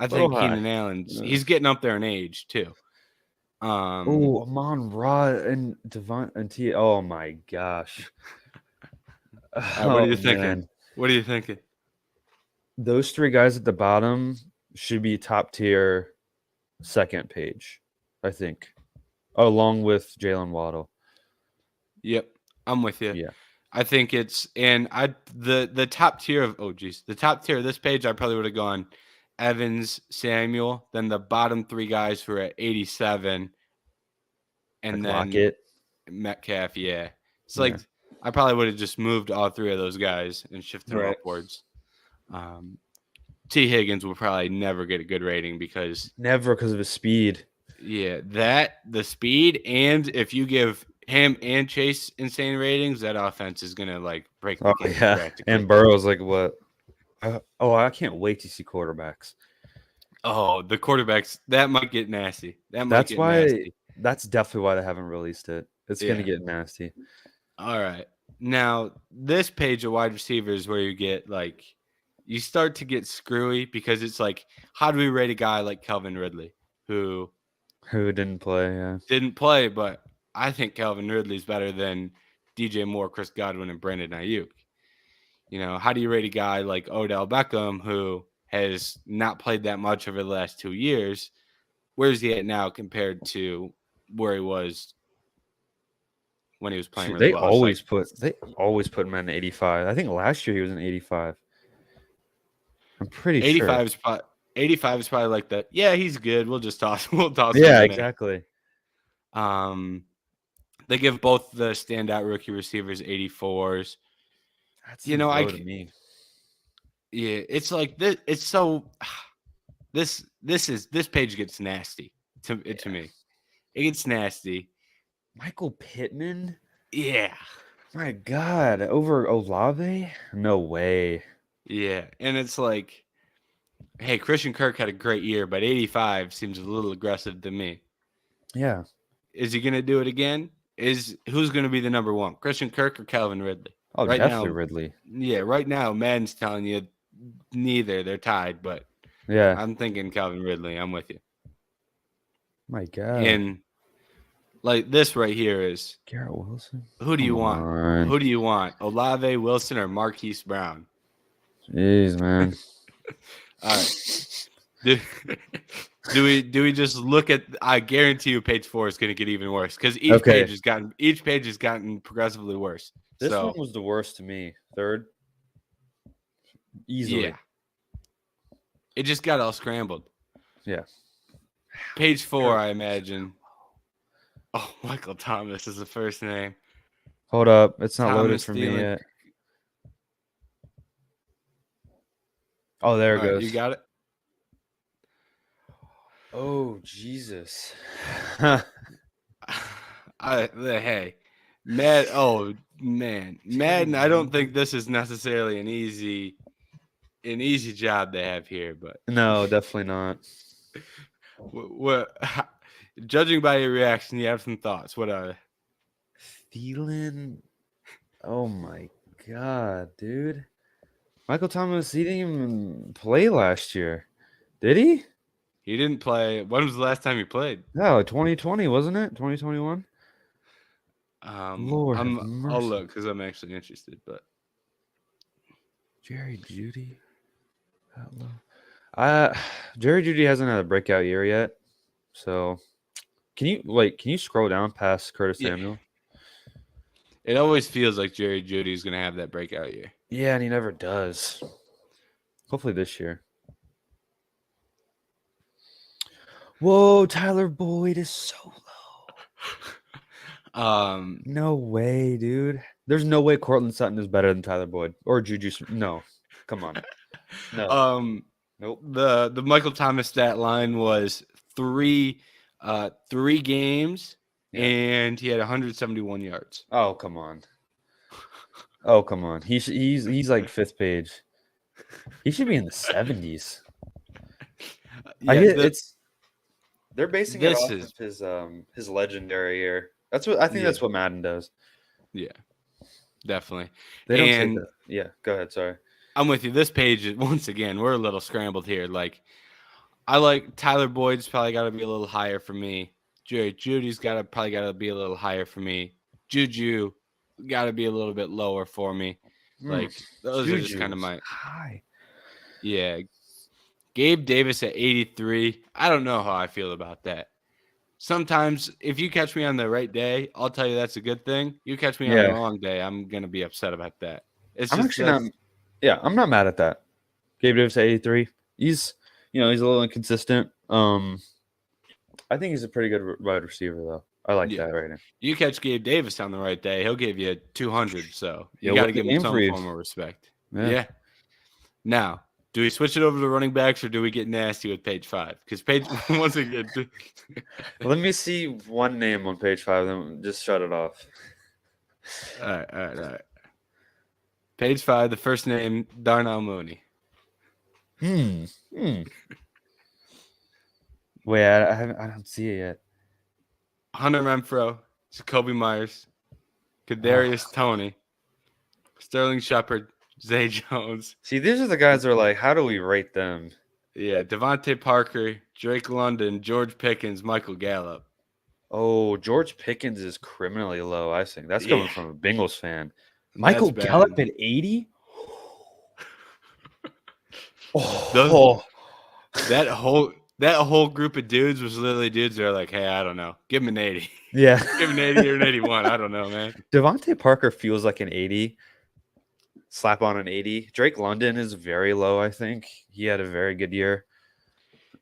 little think high. Keenan Allen's Yeah. he's getting up there in age too. Um, Oh, Amon Ra and Devon and T. Oh my gosh. what are Oh you thinking? man, What are you thinking? those three guys at the bottom should be top tier, second page, I think, along with Jalen Waddle. Yep, I'm with you. Yeah, I think it's and I the top tier of the top tier of this page I probably would have gone Evans, Samuel, then the bottom three guys who are at 87, and like then Lockett. Metcalf. Yeah, it's Yeah, like I probably would have just moved all three of those guys and shifted them right. upwards. Um, T. Higgins will probably never get a good rating because Never because of his speed. the speed, and if you give him and Chase insane ratings, that offense is gonna like break Oh the game yeah, practically. and Burrow's like what? I can't wait to see quarterbacks. Oh, the quarterbacks, that might get nasty. That might That's get why. nasty. That's definitely why they haven't released it. It's gonna Yeah. get nasty. All right. Now, this page of wide receivers where you get like you start to get screwy because it's like, how do we rate a guy like Calvin Ridley who Who didn't play? Yeah. didn't play, but I think Calvin Ridley's better than DJ Moore, Chris Godwin, and Brandon Ayuk. How do you rate a guy like Odell Beckham who has not played that much over the last 2 years? Where's he at now compared to where he was when he was playing Shoot, really well? It's like they always put him in 85. I think last year he was in 85. I'm pretty sure. 85 is probably 85 is probably like the he's good. We'll toss him Yeah, in there. exactly. They give both the standout rookie receivers 84s. That seems I low to me. yeah, it's like this. It's so this page gets nasty to me. It gets nasty. Michael Pittman? Yeah. My God, over Olave? No way. Yeah. And it's like, hey, Christian Kirk had a great year, but 85 seems a little aggressive to me. Yeah. Is he going to do it again? Who's going to be the number one, Christian Kirk or Calvin Ridley? Oh, Right definitely now, Ridley. yeah, right now, Madden's telling you neither. They're tied, but Yeah. I'm thinking Calvin Ridley. I'm with you. My God. And like this right here is Garrett Wilson? who do you Come want? on. Who do you want? Olave, Wilson, or Marquise Brown? Jeez, man. All right. Do we just look at? I guarantee you, page 4 is going to get even worse because each page has gotten progressively worse. This So one was the worst to me. Third. Easily. yeah, it just got all scrambled. Yeah. Page 4, I imagine. Oh, Michael Thomas is the first name. Hold up. It's not loaded Thomas for me Thielen. yet. Oh, there it All right, goes. you got it. Oh, Jesus. Hey, Mad. Oh man, Madden. I don't think this is necessarily an easy job they have here, but No, definitely not. what? Judging by your reaction, you have some thoughts. What are they? Thielen. Oh my God, dude. Michael Thomas, he didn't even play last year. Did he? He didn't play. When was the last time he played? No, 2020, wasn't it? 2021? Lord have I'll mercy. look because I'm actually interested. But Jerry Judy. That low. Jerry Judy hasn't had a breakout year yet. So can you scroll down past Curtis Yeah. Samuel? it always feels like Jerry Jeudy is going to have that breakout year. Yeah, and he never does. Hopefully this year. Whoa, Tyler Boyd is so low. Um, No way, dude. There's no way Cortland Sutton is better than Tyler Boyd or Juju. No, come on. No. um, Nope. the Michael Thomas stat line was three games, Yeah. and he had 171 yards. Oh, come on. Oh, come on. He's like fifth page. He should be in the 70s. I Yeah, get it's they're basing it this off is of his legendary year. That's what I think yeah, that's what Madden does. yeah, definitely. They don't take And that. Yeah, go ahead, sorry. I'm with you. This page is once again we're a little scrambled here. Like I like Tyler Boyd's probably got to be a little higher for me. Jerry Judy's probably got to be a little higher for me. Juju got to be a little bit lower for me. Like those are just kind of Juju's my high. yeah. Gabe Davis at 83. I don't know how I feel about that. Sometimes if you catch me on the right day, I'll tell you that's a good thing. You catch me on the Yeah. wrong day, I'm gonna be upset about that. It's I'm just actually not I'm not mad at that. Gabe Davis at 83. He's he's a little inconsistent. I think he's a pretty good wide receiver though. I like yeah. that rating. You catch Gabe Davis on the right day, he'll give you 200. So you He'll got to win the give him game for some you. form of respect. Yeah. Yeah. Now, do we switch it over to running backs or do we get nasty with page 5? Because page once again, Let me see one name on page 5, then just shut it off. all right. Page 5, the first name Darnell Mooney. Wait, I don't see it yet. Hunter Renfro, Jacoby Myers, Kadarius Toney, Sterling Shepard, Zay Jones. See, these are the guys that are like, how do we rate them? Yeah, Devontae Parker, Drake London, George Pickens, Michael Gallup. Oh, George Pickens is criminally low, I think. That's coming from a Bengals fan. Michael That's bad. Gallup at 80? That whole group of dudes was literally dudes that are like, hey, I don't know. Give him an 80. Yeah. Give him an 80 or an 81. I don't know, man. Devontae Parker feels like an 80. Slap on an 80. Drake London is very low, I think. He had a very good year.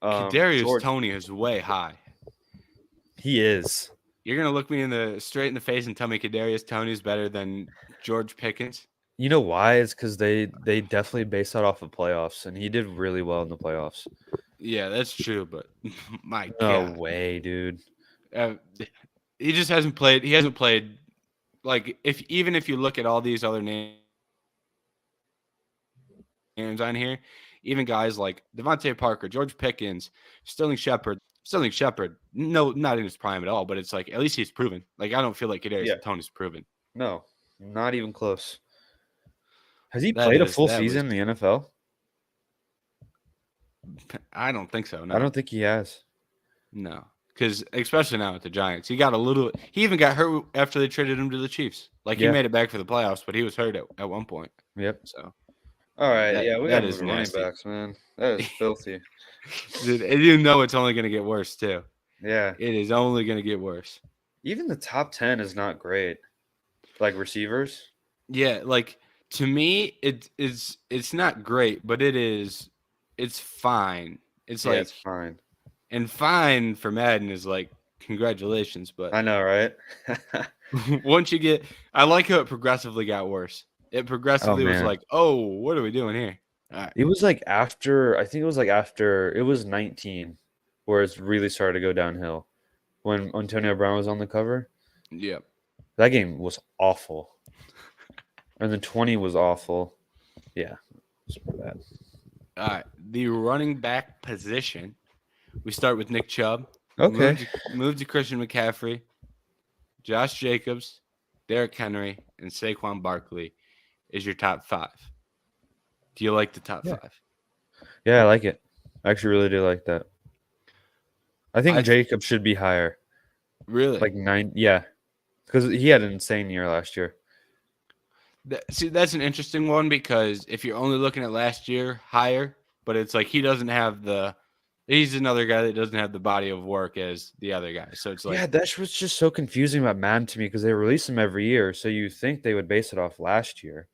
Kadarius Toney is way high. He is. You're gonna look me straight in the face and tell me Kadarius Toney is better than George Pickens? You know why? It's because they definitely base that off of playoffs, and he did really well in the playoffs. Yeah, that's true, but my No God. way, dude. He just hasn't played. He hasn't played. Like even if you look at all these other names on here, even guys like Devontae Parker, George Pickens, Sterling Shepard. No, not in his prime at all, but it's like at least he's proven. Like I don't feel like Kadarius Toney's proven. No, not even close. Has he played a full season in the NFL? I don't think so. No, I don't think he has. No, because especially now with the Giants, he even got hurt after they traded him to the Chiefs. Like he made it back for the playoffs, but he was hurt at one point. Yep. So, all right, we got is running nasty. backs, man. That is filthy. Dude, and you know it's only going to get worse too. Yeah, it is only going to get worse. Even the top 10 is not great. Like receivers. Yeah, like to me, it's not great, but it's fine. It's like it's fine. And fine for Madden is like congratulations, but I know, right? once you get, I like how it progressively got worse. It progressively was like, oh, what are we doing here? All right. It was like after it was 19 where it's really started to go downhill when Antonio Brown was on the cover. Yep. That game was awful. And then 20 was awful. Yeah. It was bad. All right. The running back position. We start with Nick Chubb. Okay. Move to Christian McCaffrey, Josh Jacobs, Derrick Henry, and Saquon Barkley is your top 5. Do you like the top 5? Yeah, I like it. I actually really do like that. I think Jacobs should be higher. Really? Like 9. Yeah. Because he had an insane year last year. See, that's an interesting one because if you're only looking at last year, higher, but it's like he's another guy that doesn't have the body of work as the other guy. So it's like, yeah, that's what's just so confusing about Madden to me because they release them every year. So you think they would base it off last year,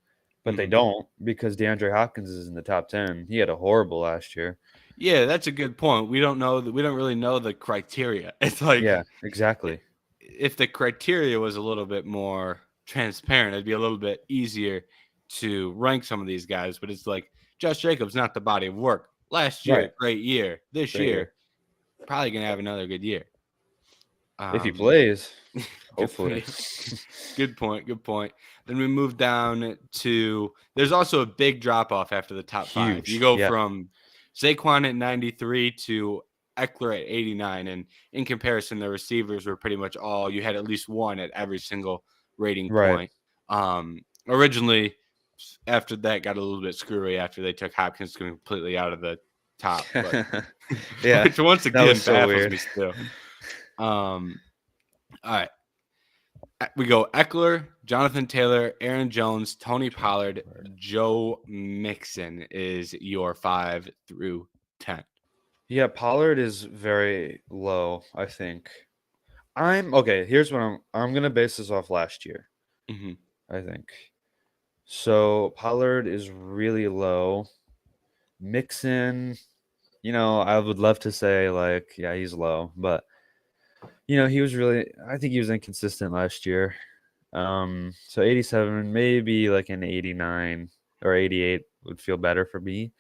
but they Mhm. don't because DeAndre Hopkins is in the top 10. He had a horrible last year. Yeah, that's a good point. We don't know that. We don't really know the criteria. It's like Yeah, exactly. if the criteria was a little bit more transparent, it'd be a little bit easier to rank some of these guys. But it's like Josh Jacobs, not the body of work. Last Right. year, great year. This Great year, year. probably gonna have another good year. If he Um, plays, good hopefully. point. Good point. Good point. Then we move down to there's also a big drop off after the top five. You Huge. go Yeah. from Saquon at 93 to Eckler at 89. And in comparison, the receivers were pretty much all you had at least one at every single rating Right. point. Originally, after that got a little bit screwy after they took Hopkins completely out of the top, but Yeah. which once That was again so baffles weird. me still. All right. We go Eckler, Jonathan Taylor, Aaron Jones, Tony Pollard, Joe Mixon is your 5 through 10. Yeah, Pollard is very low, I think. I'm okay, here's what I'm gonna base this off last year, Mm-hmm. I think. So Pollard is really low. Mixon, I would love to say like, yeah, he's low, but I think he was inconsistent last year. So 87, maybe like an 89 or 88 would feel better for me.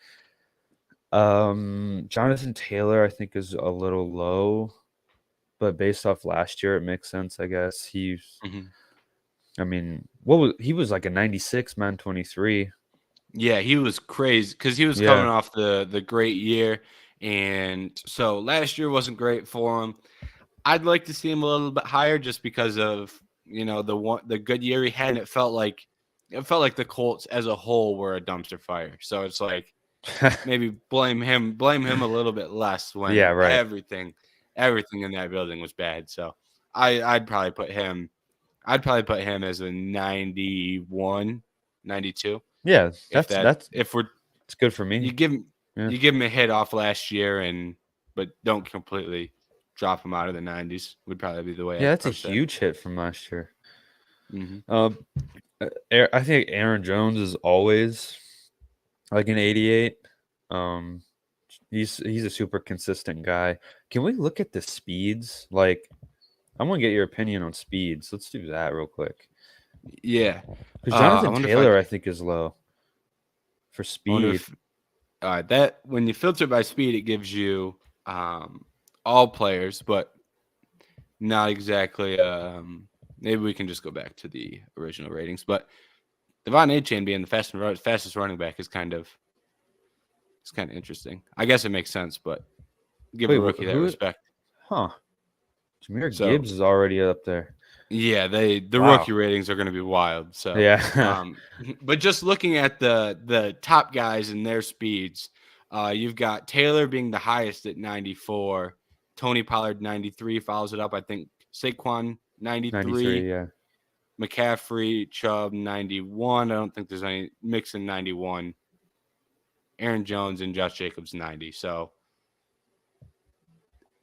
Jonathan Taylor, I think, is a little low, but based off last year, it makes sense, I guess. Mm-hmm. I mean, he was like a 96, man, 23. Yeah, he was crazy because he was coming Yeah. off the great year. And so last year wasn't great for him. I'd like to see him a little bit higher just because of the good year he had. And it felt like the Colts as a whole were a dumpster fire. So it's like maybe blame him a little bit less Yeah, when right. everything in that building was bad. So I'd probably put him as a 91, 92. Yeah, If if we're it's good for you me. give him Yeah. you give him a hit off last year but don't completely drop him out of the 90s would probably be the way Yeah, I'd that's a approach that. huge hit from last year. Hmm. I think Aaron Jones is always like an 88. Um, he's a super consistent guy. Can we look at the speeds? Like, I want to get your opinion on speeds. Let's do that real quick. Yeah. Because I Jonathan wonder if I Taylor, I think, is low for I wonder speed. if that when you filter by speed, it gives you all players, but not exactly. Maybe we can just go back to the original ratings. But Devon A-Chain being the fastest running back is kind of interesting. I guess it makes sense, but give Wait, a rookie that who? respect. Huh? Jameer So Gibbs is already up there. yeah, the Wow. rookie ratings are going to be wild. So, Yeah. but just looking at the top guys and their speeds, you've got Taylor being the highest at 94, Tony Pollard 93 follows it up. I think Saquon 93, 93. Yeah. McCaffrey, Chubb 91. I don't think there's any Mixon 91, Aaron Jones and Josh Jacobs 90. So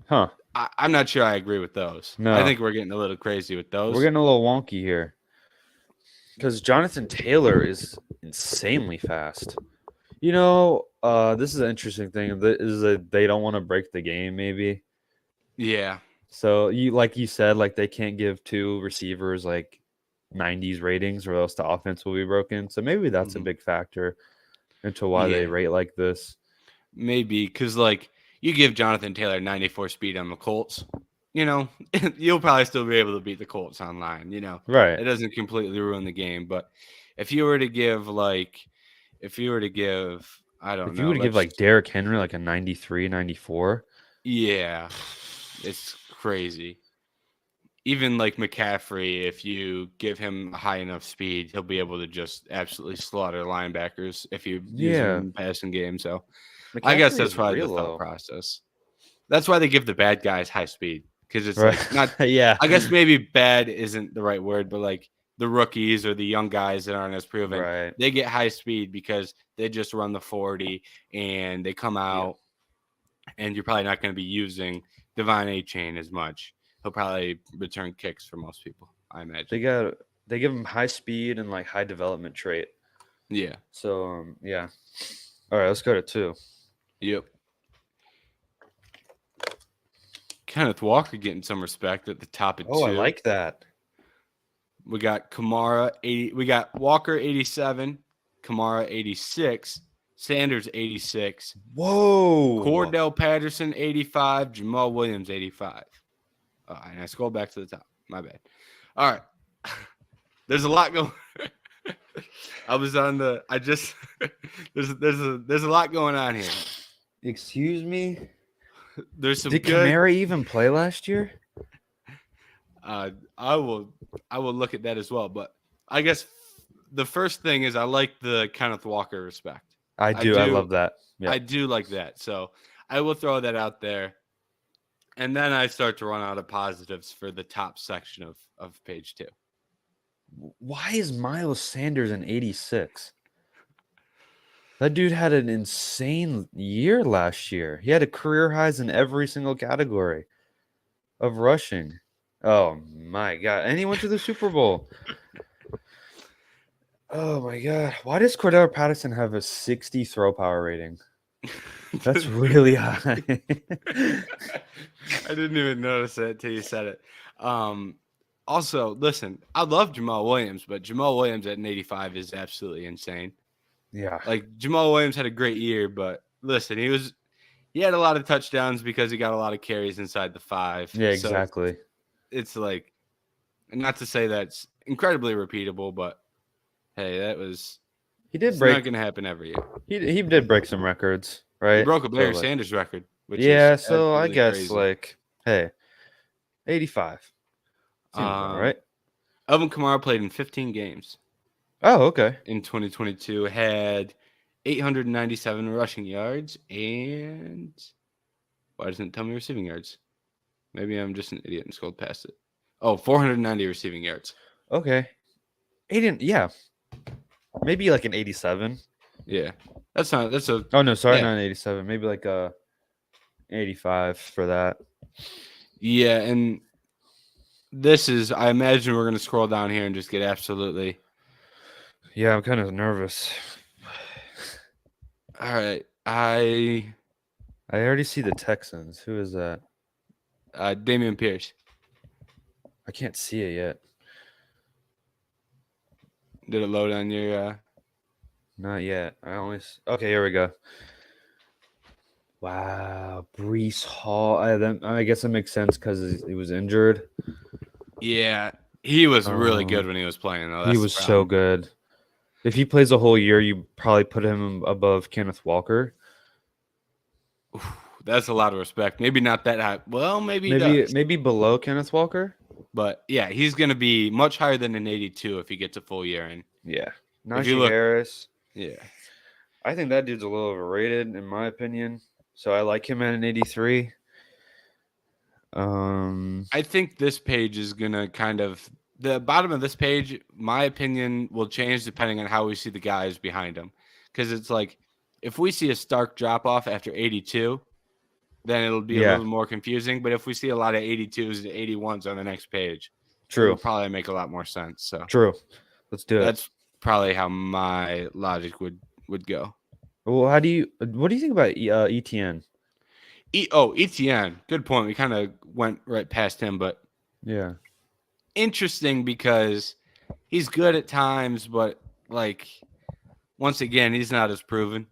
Huh? I'm not sure I agree with those. I No, think we're getting a little crazy with we're those. getting a little wonky here. Because Jonathan Taylor is insanely fast. This is an interesting thing. Is that they don't want to break the game, maybe. Yeah. So like you said, like they can't give two receivers like 90s ratings, or else the offense will be broken. So maybe that's a Mhm. big factor into why they Yeah. rate like this. Maybe because you give Jonathan Taylor 94 speed on the Colts, you'll probably still be able to beat the Colts online. Right. It doesn't completely ruin the game. But if you were to give I don't If you know, would give like Derrick Henry like a 93, 94. yeah, it's crazy. Even like McCaffrey, if you give him high enough speed, he'll be able to just absolutely slaughter linebackers if you use him Yeah. in the passing game. So I guess McCaffrey that's is probably the real thought low. process. That's why they give the bad guys high speed because it's Right. like not. Yeah. I guess maybe bad isn't the right word, but like the rookies or the young guys that aren't as proven, Right. they get high speed because they just run the 40 and they come out, and you're probably not going to be using Devon A-Chain as much. He'll probably return kicks for most people, I imagine. They give him high speed and like high development trait. Yeah. So yeah. All right, let's go to 2. Yep. Kenneth Walker getting some respect at the top of Oh, I 2. like that. We got Kamara 80. We got Walker 87, Kamara 86, Sanders 86, Whoa. Cordell Patterson 85, Jamal Williams 85. Oh, and I scroll back to the top. My bad. All right. There's a lot going. I was on the. I just there's a lot going on here. Excuse me? There's some Did good. Kamara even play last year? I will look at that as well. But I guess the first thing is I like the Kenneth Walker respect. I do. I love that. Yeah. I do like that. So I will throw that out there. And then I start to run out of positives for the top section of page 2. Why is Miles Sanders an 86? That dude had an insane year last year. He had a career highs in every single category of rushing. Oh my god. And he went to the Super Bowl. Oh my god. Why does Cordell Patterson have a 60 throw power rating? That's really high. I didn't even notice it until you said it. Also, listen, I love Jamal Williams, but Jamal Williams at an 85 is absolutely insane. Yeah. Like Jamal Williams had a great year, but listen, he had a lot of touchdowns because he got a lot of carries inside the 5. Yeah, So exactly. it's like, not to say that's incredibly repeatable, but hey, He did it's break. not going to happen every year. He did break some records, right? He broke a Barry So, like, Sanders record, which yeah, is so I absolutely guess crazy. like, hey, 85 seems all right. Alvin Kamara played in 15 games Oh, okay. in 2022, had 897 rushing yards, and why doesn't it tell me receiving yards? Maybe I'm just an idiot and scrolled past it. Oh, 490 receiving yards. Okay. Yeah. Maybe like an 87. Yeah. That's a Oh no, sorry, Yeah. not an 87. Maybe like a 85 for that. Yeah, and this is, I imagine we're going to scroll down here and just get absolutely. Yeah, I'm kind of nervous. All right. I already see the Texans. Who is that? Damian Pierce. I can't see it yet. Did it load on your Not yet. Okay, here we go. Wow, Brees Hall. I guess that makes sense because he was injured. Yeah, he was really good when he was playing, though. He was so good. If he plays a whole year, you probably put him above Kenneth Walker. That's a lot of respect. Maybe not that high. Well, maybe below Kenneth Walker. But yeah, he's going to be much higher than an 82 if he gets a full year in. Yeah, Najee Harris. Yeah, I think that dude's a little overrated in my opinion. So I like him at an 83. I think this page is gonna kind of, the bottom of this page, my opinion, will change depending on how we see the guys behind him. Because it's like, if we see a stark drop off after 82, then it'll be a little more confusing. But if we see a lot of 82s and 81s on the next page, it'll probably make a lot more sense. So true. Let's do it. That's probably how my logic would go. Well, what do you think about ETN? ETN. Good point. We kind of went right past him, but yeah, interesting because he's good at times, but like once again, he's not as proven.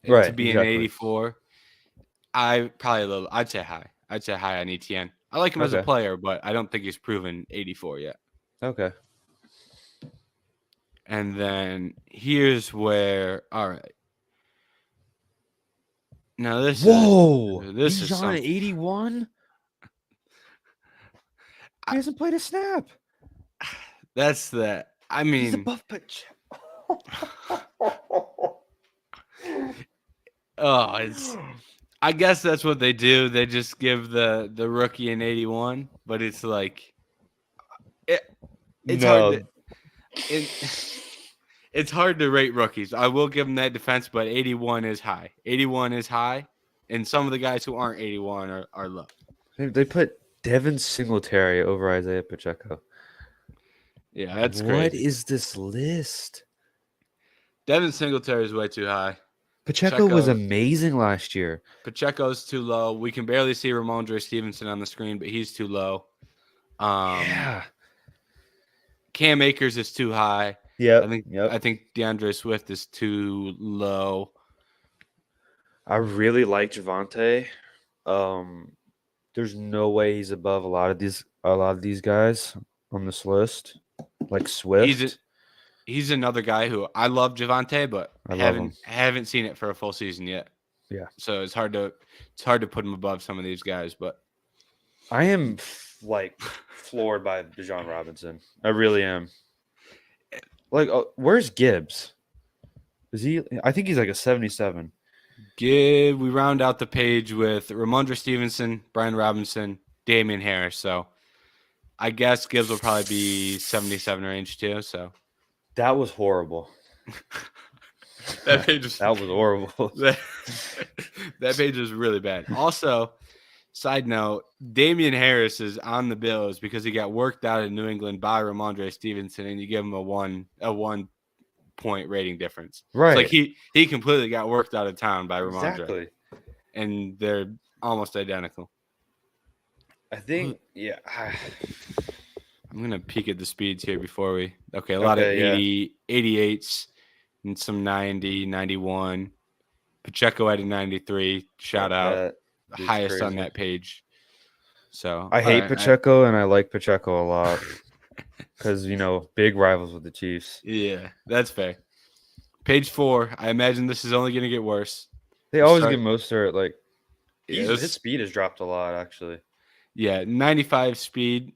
Right. To be an 84, I'd say high. I'd say high on ETN. I like him as a player, but I don't think he's proven 84 yet. Okay. And then here's where, all right. Now this is on 81. He hasn't played a snap. That's the. I mean, he's above pitch. it's. I guess that's what they do. They just give the rookie an 81, but it's like, it's hard. It's hard to rate rookies. I will give them that defense, but 81 is high. 81 is high, and some of the guys who aren't 81 are low. They put Devin Singletary over Isaiah Pacheco. Yeah, that's crazy. What is this list? Devin Singletary is way too high. Pacheco was amazing last year. Pacheco's too low. We can barely see Ramondre Stevenson on the screen, but he's too low. Yeah. Cam Akers is too high. Yep. I think DeAndre Swift is too low. I really like Javonte. There's no way he's above a lot of these guys on this list. Like Swift. He's another guy who I love Javonte, but I love him. haven't seen it for a full season yet. Yeah. So it's hard to put him above some of these guys, but I am floored by Bijan Robinson. I really am. Like, where's Gibbs? Is he? I think he's like a 77. We round out the page with Ramondre Stevenson, Brian Robinson, Damian Harris. So I guess Gibbs will probably be 77 range too. So that was horrible. that was horrible. That page was really bad. Also, side note, Damian Harris is on the Bills because he got worked out in New England by Ramondre Stevenson, and you give him a 1 point rating difference. Right. It's like he completely got worked out of town by Ramondre. Exactly. And they're almost identical. I think, yeah. I'm going to peek at the speeds here before we. Okay, a lot of 80, 88s and some 90, 91. Pacheco at a 93. Shout out. The highest crazy on that page. So I hate Pacheco and I like Pacheco a lot. Because, big rivals with the Chiefs. Yeah, that's fair. Page 4. I imagine this is only going to get worse. They always get Mostert. His speed has dropped a lot, actually. Yeah, 95 speed,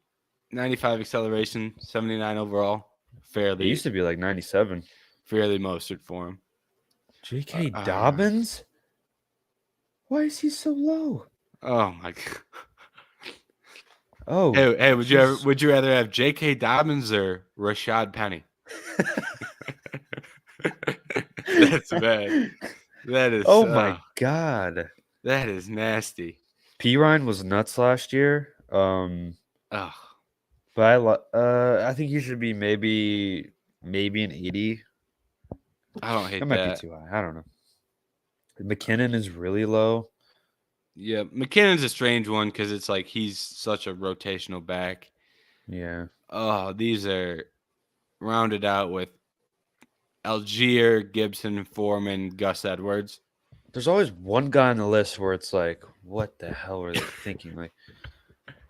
95 acceleration, 79 overall. Fairly. It used to be like 97. Fairly Mostert for him. J.K. Dobbins? Why is he so low? Oh, my God. Oh, hey! Would you rather have J.K. Dobbins or Rashad Penny? That's bad. That is. Oh my God, that is nasty. Pirine was nuts last year. But I think he should be maybe an 80. I don't hate that. That might be too high. I don't know. McKinnon is really low. Yeah, McKinnon's a strange one because it's like he's such a rotational back. Yeah. Oh, these are rounded out with Algier, Gibson, Foreman, Gus Edwards. There's always one guy on the list where it's like, what the hell are they thinking? Like,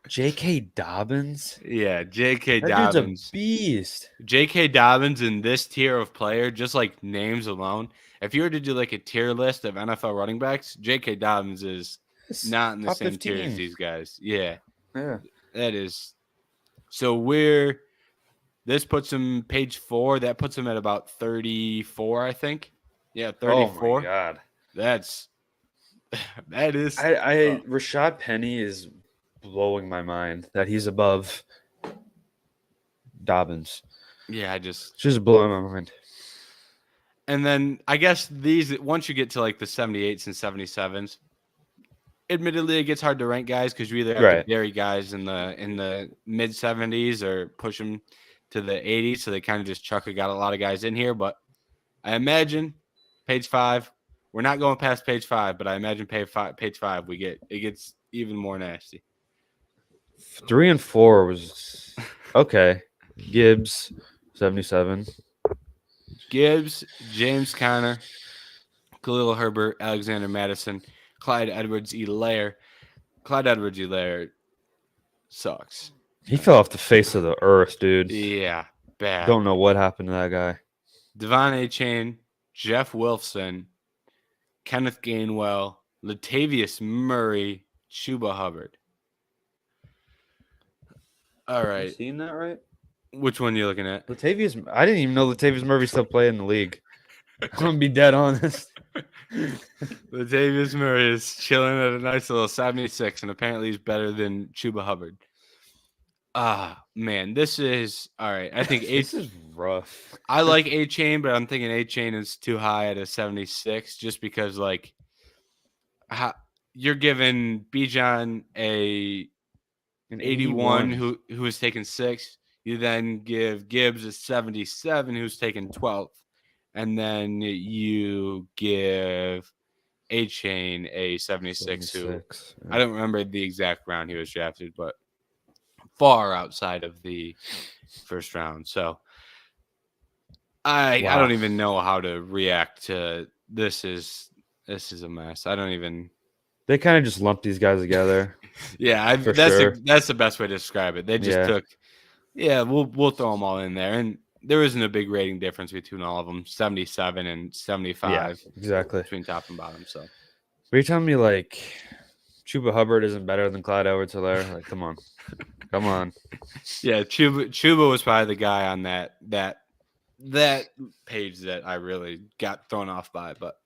J.K. Dobbins? Yeah, J.K. That Dobbins. Dude's a beast. J.K. Dobbins in this tier of player, just like names alone. If you were to do like a tier list of NFL running backs, J.K. Dobbins is not in the same 15. tier as these guys. Yeah. Yeah. That is. So this puts him page 4. That puts him at about 34, I think. Yeah, 34. Oh my God. That is. Rashad Penny is blowing my mind that he's above Dobbins. Yeah, just blowing my mind. And then I guess once you get to like the 78s and 77s, admittedly it gets hard to rank guys because you either have to bury guys in the mid 70s or push them to the 80s, so they kind of just got a lot of guys in here. But I imagine page 5, we're not going past page 5, but I imagine page 5 it gets even more nasty. 3 and 4 was okay. Gibbs 77. Gibbs, James Conner, Khalil Herbert, Alexander Madison, Clyde Edwards-Helaire. Clyde Edwards-Helaire sucks. He fell off the face of the earth, dude. Yeah, bad. Don't know what happened to that guy. Devon A-Chain, Jeff Wilson, Kenneth Gainwell, Latavius Murray, Chuba Hubbard. All right. You seen that right? Which one are you looking at? Latavius. I didn't even know Latavius Murray still played in the league. I'm going to be dead honest. Latavius Murray is chilling at a nice little 76, and apparently he's better than Chuba Hubbard. Man, this is all right. I think this is rough. I like A-Chain, but I'm thinking A-Chain is too high at a 76 just because, like, you're giving Bijan an 81 who has taken 6. You then give Gibbs a 77 who's taken 12. and then you give A Chain a 76, who 76. I don't remember the exact round he was drafted, but far outside of the first round. So I Wow. don't even know how to react to this. Is a mess. I don't even. They kind of just lumped these guys together. Yeah, For that's sure. that's the best way to describe it. They just Yeah. took. Yeah, we'll throw them all in there, and there isn't a big rating difference between all of them. 77 and 75 Exactly. between top and bottom. So Were you telling me like Chuba Hubbard isn't better than Clyde Edwards-Helaire? Like, come on, come on. yeah, Chuba was probably the guy on that page that I really got thrown off by. But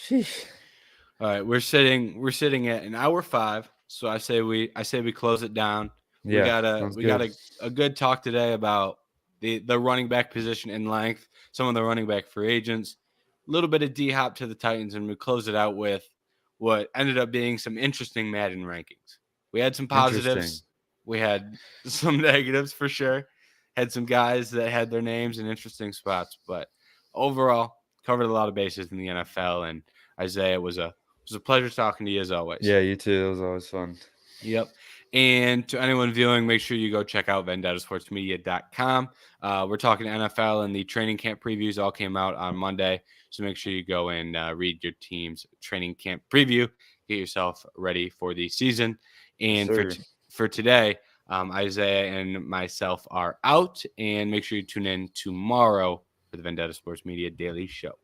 Sheesh. all right, we're sitting at an hour 5. So I say we close it down. We Yeah, got sounds a good talk today about the running back position in length, some of the running back free agents, a little bit of D Hop to the Titans, and we close it out with what ended up being some interesting Madden rankings. We had some Interesting. positives, we had some negatives for sure. Had some guys that had their names in interesting spots, but overall covered a lot of bases in the NFL. And Isaiah, it was a pleasure talking to you as always. Yeah, you too. It was always fun. Yep. And to anyone viewing, make sure you go check out vendettasportsmedia.com. We're talking NFL, and the training camp previews all came out on Monday. So make sure you go and read your team's training camp preview. Get yourself ready for the season. And for today, Isaiah and myself are out. And make sure you tune in tomorrow for the Vendetta Sports Media Daily Show.